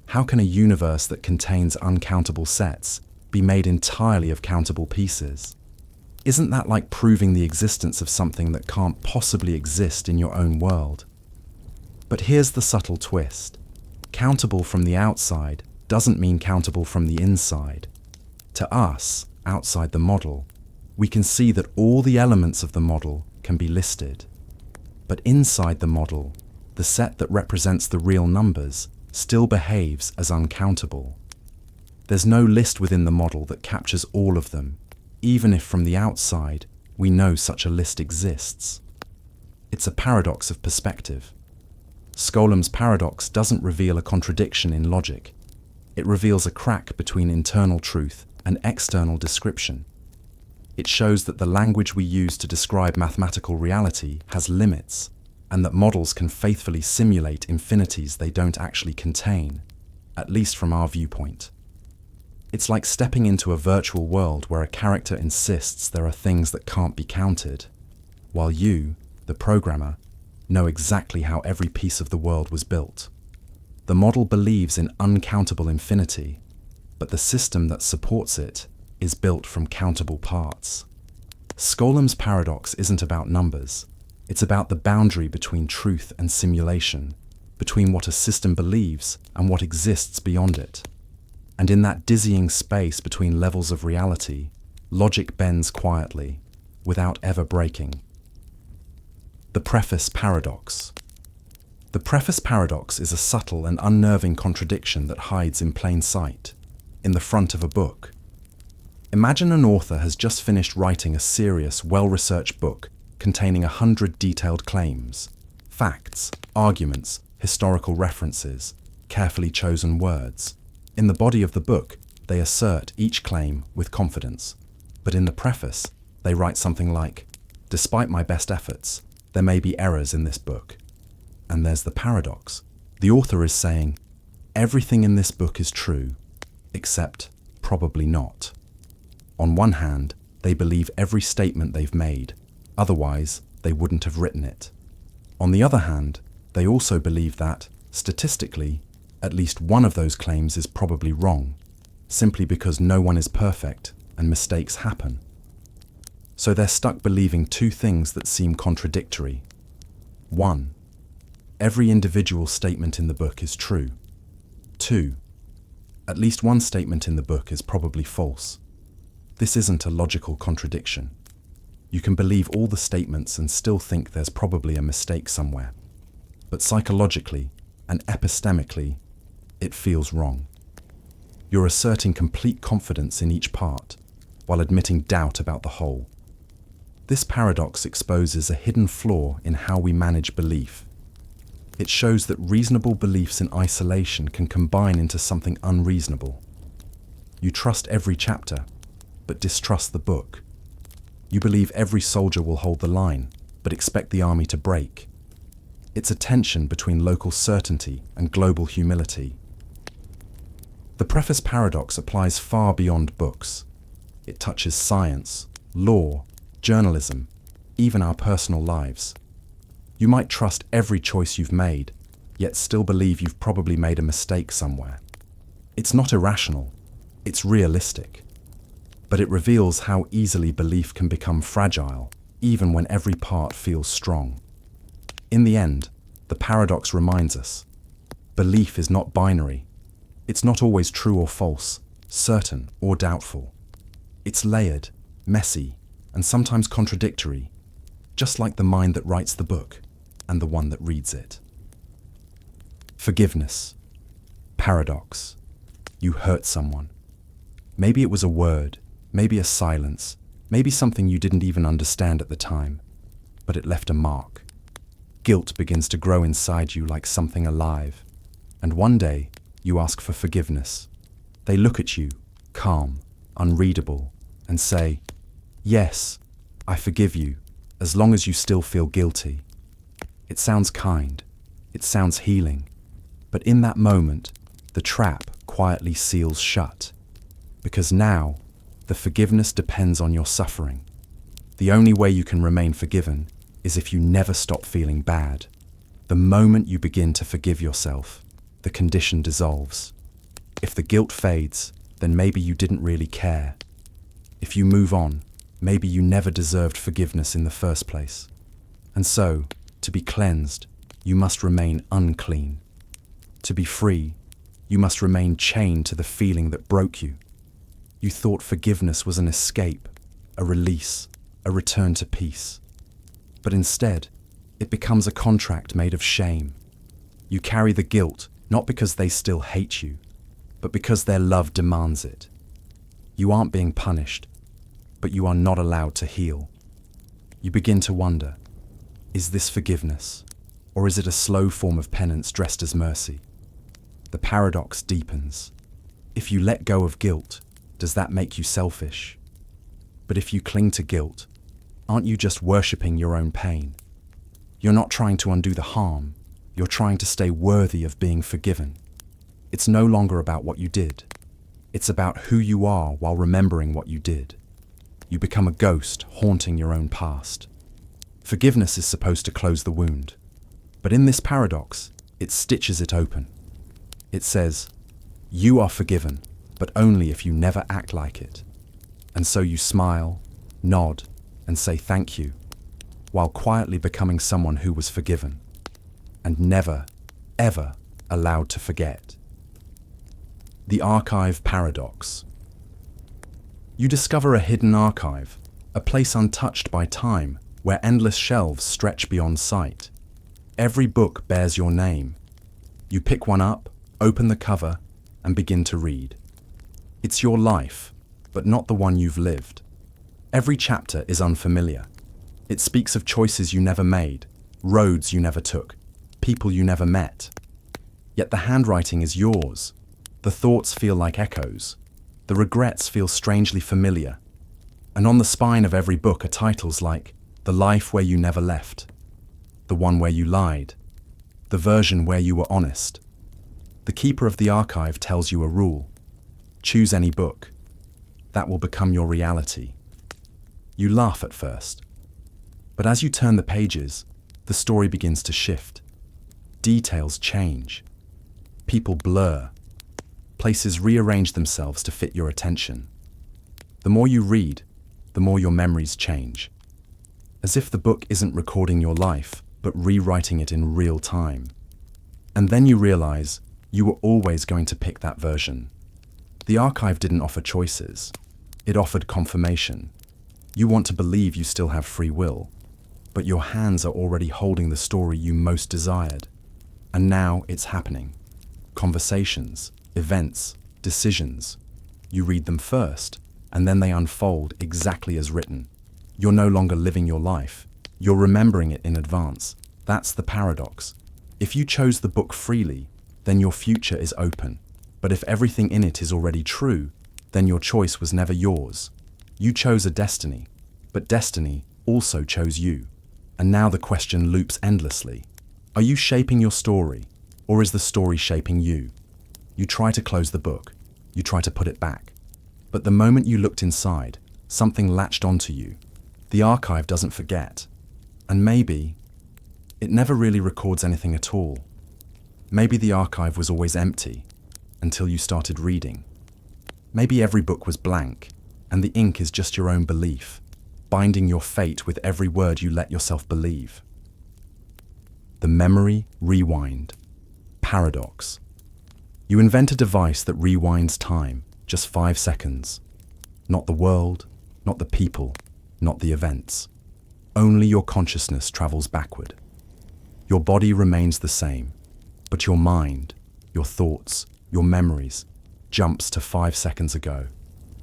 How can a universe that contains uncountable sets be made entirely of countable pieces? Isn't that like proving the existence of something that can't possibly exist in your own world? But here's the subtle twist. Countable from the outside doesn't mean countable from the inside. To us, outside the model, we can see that all the elements of the model can be listed. But inside the model, the set that represents the real numbers still behaves as uncountable. There's no list within the model that captures all of them, even if from the outside we know such a list exists. It's a paradox of perspective. Skolem's paradox doesn't reveal a contradiction in logic. It reveals a crack between internal truth and external description. It shows that the language we use to describe mathematical reality has limits, and that models can faithfully simulate infinities they don't actually contain, at least from our viewpoint. It's like stepping into a virtual world where a character insists there are things that can't be counted, while you, the programmer, know exactly how every piece of the world was built. The model believes in uncountable infinity, but the system that supports it is built from countable parts. Skolem's paradox isn't about numbers. It's about the boundary between truth and simulation, between what a system believes and what exists beyond it. And in that dizzying space between levels of reality, logic bends quietly, without ever breaking. The Preface Paradox. The Preface Paradox is a subtle and unnerving contradiction that hides in plain sight, in the front of a book. Imagine an author has just finished writing a serious, well-researched book containing 100 detailed claims, facts, arguments, historical references, carefully chosen words. In the body of the book, they assert each claim with confidence. But in the preface, they write something like, "Despite my best efforts, there may be errors in this book." And there's the paradox. The author is saying, everything in this book is true, except probably not. On one hand, they believe every statement they've made, otherwise they wouldn't have written it. On the other hand, they also believe that, statistically, at least one of those claims is probably wrong, simply because no one is perfect and mistakes happen. So they're stuck believing two things that seem contradictory. 1. Every individual statement in the book is true. 2. At least one statement in the book is probably false. This isn't a logical contradiction. You can believe all the statements and still think there's probably a mistake somewhere. But psychologically and epistemically, it feels wrong. You're asserting complete confidence in each part, while admitting doubt about the whole. This paradox exposes a hidden flaw in how we manage belief. It shows that reasonable beliefs in isolation can combine into something unreasonable. You trust every chapter, but distrust the book. You believe every soldier will hold the line, but expect the army to break. It's a tension between local certainty and global humility. The Preface Paradox applies far beyond books. It touches science, law, journalism, even our personal lives. You might trust every choice you've made, yet still believe you've probably made a mistake somewhere. It's not irrational, it's realistic. But it reveals how easily belief can become fragile, even when every part feels strong. In the end, the paradox reminds us, belief is not binary. It's not always true or false, certain or doubtful. It's layered, messy, and sometimes contradictory, just like the mind that writes the book and the one that reads it. Forgiveness. Paradox. You hurt someone. Maybe it was a word, maybe a silence, maybe something you didn't even understand at the time, but it left a mark. guilt begins to grow inside you like something alive. And one day, you ask for forgiveness. They look at you, calm, unreadable, and say, "Yes, I forgive you, as long as you still feel guilty." It sounds kind, it sounds healing, but in that moment, the trap quietly seals shut. Because now, the forgiveness depends on your suffering. The only way you can remain forgiven is if you never stop feeling bad. The moment you begin to forgive yourself, the condition dissolves. If the guilt fades, then maybe you didn't really care. If you move on, maybe you never deserved forgiveness in the first place. And so, to be cleansed, you must remain unclean. To be free, you must remain chained to the feeling that broke you. You thought forgiveness was an escape, a release, a return to peace. But instead, it becomes a contract made of shame. You carry the guilt not because they still hate you, but because their love demands it. You aren't being punished, but you are not allowed to heal. You begin to wonder, is this forgiveness, or is it a slow form of penance dressed as mercy? The paradox deepens. If you let go of guilt, does that make you selfish? But if you cling to guilt, aren't you just worshipping your own pain? You're not trying to undo the harm, you're trying to stay worthy of being forgiven. It's no longer about what you did. It's about who you are while remembering what you did. You become a ghost haunting your own past. Forgiveness is supposed to close the wound, but in this paradox, it stitches it open. It says, you are forgiven, but only if you never act like it. And so you smile, nod, and say thank you, while quietly becoming someone who was forgiven, and never, ever allowed to forget. The Archive Paradox. You discover a hidden archive, a place untouched by time, where endless shelves stretch beyond sight. Every book bears your name. You pick one up, open the cover, and begin to read. It's your life, but not the one you've lived. Every chapter is unfamiliar. It speaks of choices you never made, roads you never took, people you never met. Yet the handwriting is yours. The thoughts feel like echoes. The regrets feel strangely familiar. And on the spine of every book are titles like The Life Where You Never Left, The One Where You Lied, The Version Where You Were Honest. The keeper of the archive tells you a rule. Choose any book. That will become your reality. You laugh at first. But as you turn the pages, the story begins to shift. Details change. People blur. Places rearrange themselves to fit your attention. The more you read, the more your memories change. As if the book isn't recording your life, but rewriting it in real time. And then you realize you were always going to pick that version. The archive didn't offer choices. It offered confirmation. You want to believe you still have free will, but your hands are already holding the story you most desired. And now it's happening. Conversations, events, decisions. You read them first, and then they unfold exactly as written. You're no longer living your life. You're remembering it in advance. That's the paradox. If you chose the book freely, then your future is open. But if everything in it is already true, then your choice was never yours. You chose a destiny, but destiny also chose you. And now the question loops endlessly. Are you shaping your story, or is the story shaping you? You try to close the book. You try to put it back. But the moment you looked inside, something latched onto you. The archive doesn't forget. And maybe it never really records anything at all. Maybe the archive was always empty until you started reading. Maybe every book was blank, and the ink is just your own belief, binding your fate with every word you let yourself believe. The Memory Rewind Paradox. You invent a device that rewinds time, just 5 seconds. Not the world, not the people, not the events. Only your consciousness travels backward. Your body remains the same, but your mind, your thoughts, your memories, jumps to 5 seconds ago.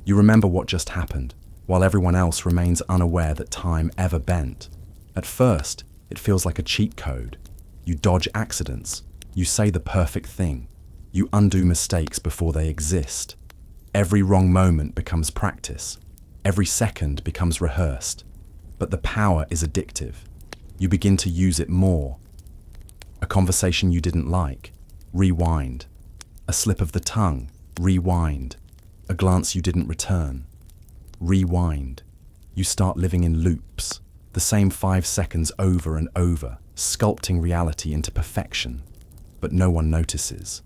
You remember what just happened, while everyone else remains unaware that time ever bent. At first, It feels like a cheat code. You dodge accidents. You say the perfect thing. You undo mistakes before they exist. Every wrong moment becomes practice. Every second becomes rehearsed. But the power is addictive. You begin to use it more. A conversation you didn't like, rewind. A slip of the tongue, rewind. A glance you didn't return, rewind. You start living in loops, the same 5 seconds over and over, sculpting reality into perfection. But no one notices.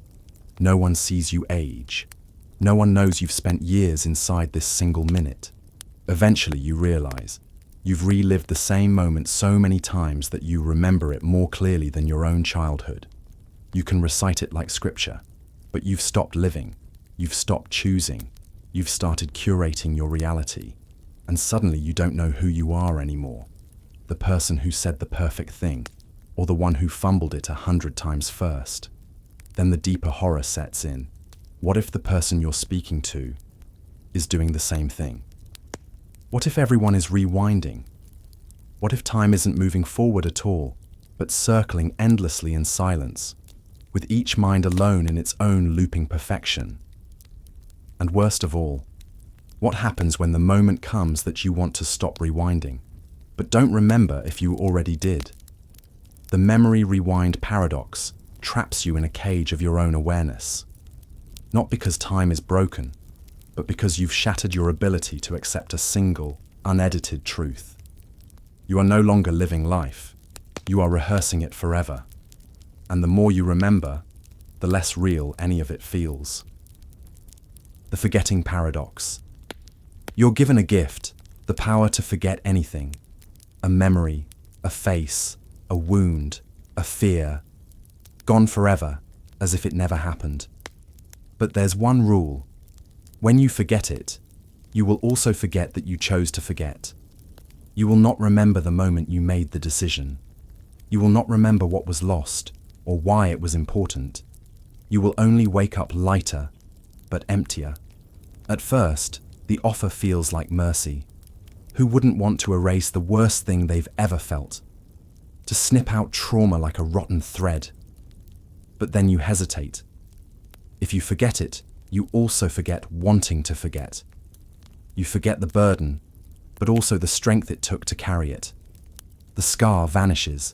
No one sees you age. No one knows you've spent years inside this single minute. Eventually you realize you've relived the same moment so many times that you remember it more clearly than your own childhood. You can recite it like scripture, but you've stopped living. You've stopped choosing. You've started curating your reality. And suddenly you don't know who you are anymore. The person who said the perfect thing, or the one who fumbled it 100 times first. Then the deeper horror sets in. What if the person you're speaking to is doing the same thing? What if everyone is rewinding? What if time isn't moving forward at all, but circling endlessly in silence, with each mind alone in its own looping perfection? And worst of all, what happens when the moment comes that you want to stop rewinding, but don't remember if you already did? The memory rewind paradox traps you in a cage of your own awareness. Not because time is broken, but because you've shattered your ability to accept a single, unedited truth. You are no longer living life. You are rehearsing it forever. And the more you remember, the less real any of it feels. The forgetting paradox. You're given a gift, the power to forget anything. A memory, a face, a wound, a fear. Gone forever, as if it never happened. But there's one rule. When you forget it, you will also forget that you chose to forget. You will not remember the moment you made the decision. You will not remember what was lost or why it was important. You will only wake up lighter, but emptier. At first, the offer feels like mercy. Who wouldn't want to erase the worst thing they've ever felt? To snip out trauma like a rotten thread. But then you hesitate. If you forget it, you also forget wanting to forget. You forget the burden, but also the strength it took to carry it. The scar vanishes,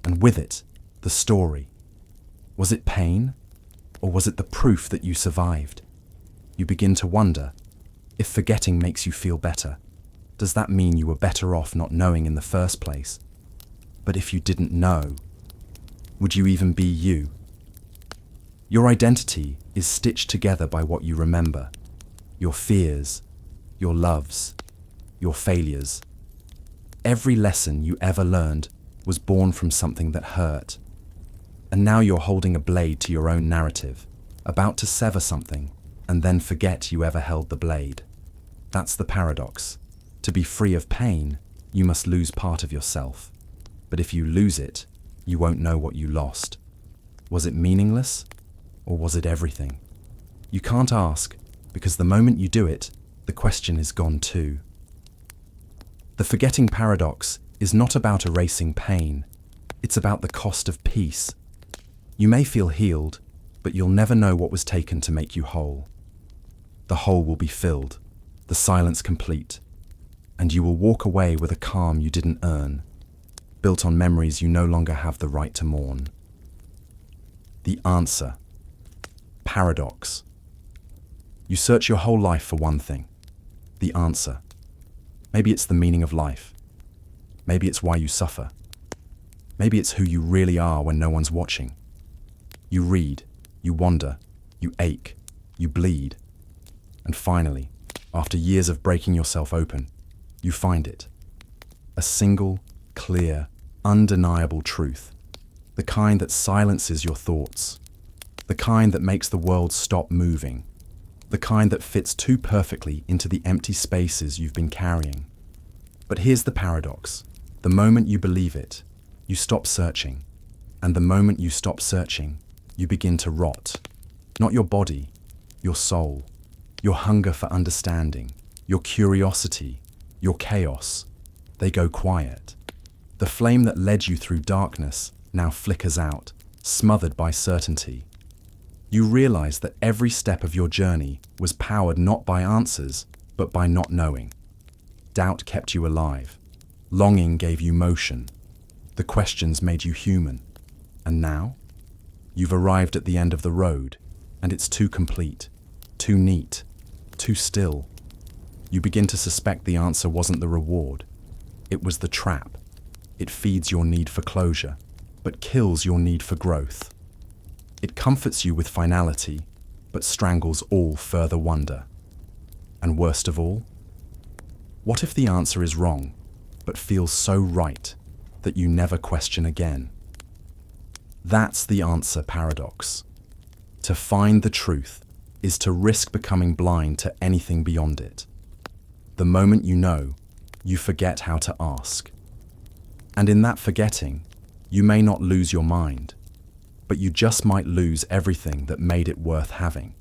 and with it, the story. Was it pain, or was it the proof that you survived? You begin to wonder, if forgetting makes you feel better, does that mean you were better off not knowing in the first place? But if you didn't know, would you even be you? Your identity is stitched together by what you remember. Your fears, your loves, your failures. Every lesson you ever learned was born from something that hurt. And now you're holding a blade to your own narrative, about to sever something, and then forget you ever held the blade. That's the paradox. To be free of pain, you must lose part of yourself. But if you lose it, you won't know what you lost. Was it meaningless? Or was it everything? You can't ask, because the moment you do it, the question is gone too. The forgetting paradox is not about erasing pain. It's about the cost of peace. You may feel healed, but you'll never know what was taken to make you whole. The hole will be filled, the silence complete, and you will walk away with a calm you didn't earn, built on memories you no longer have the right to mourn. The answer. Paradox. You search your whole life for one thing. The answer. Maybe it's the meaning of life. Maybe it's why you suffer. Maybe it's who you really are when no one's watching. You read, you wander, you ache, you bleed. And finally, after years of breaking yourself open, you find it. A single, clear, undeniable truth. The kind that silences your thoughts. The kind that makes the world stop moving. The kind that fits too perfectly into the empty spaces you've been carrying. But here's the paradox. The moment you believe it, you stop searching. And the moment you stop searching, you begin to rot. Not your body, your soul, your hunger for understanding, your curiosity, your chaos. They go quiet. The flame that led you through darkness now flickers out, smothered by certainty. You realize that every step of your journey was powered not by answers, but by not knowing. Doubt kept you alive. Longing gave you motion. The questions made you human. And now? You've arrived at the end of the road, and it's too complete, too neat, too still. You begin to suspect the answer wasn't the reward. It was the trap. It feeds your need for closure, but kills your need for growth. It comforts you with finality, but strangles all further wonder. And worst of all, what if the answer is wrong, but feels so right that you never question again? That's the answer paradox. To find the truth is to risk becoming blind to anything beyond it. The moment you know, you forget how to ask. And in that forgetting, you may not lose your mind, but you just might lose everything that made it worth having.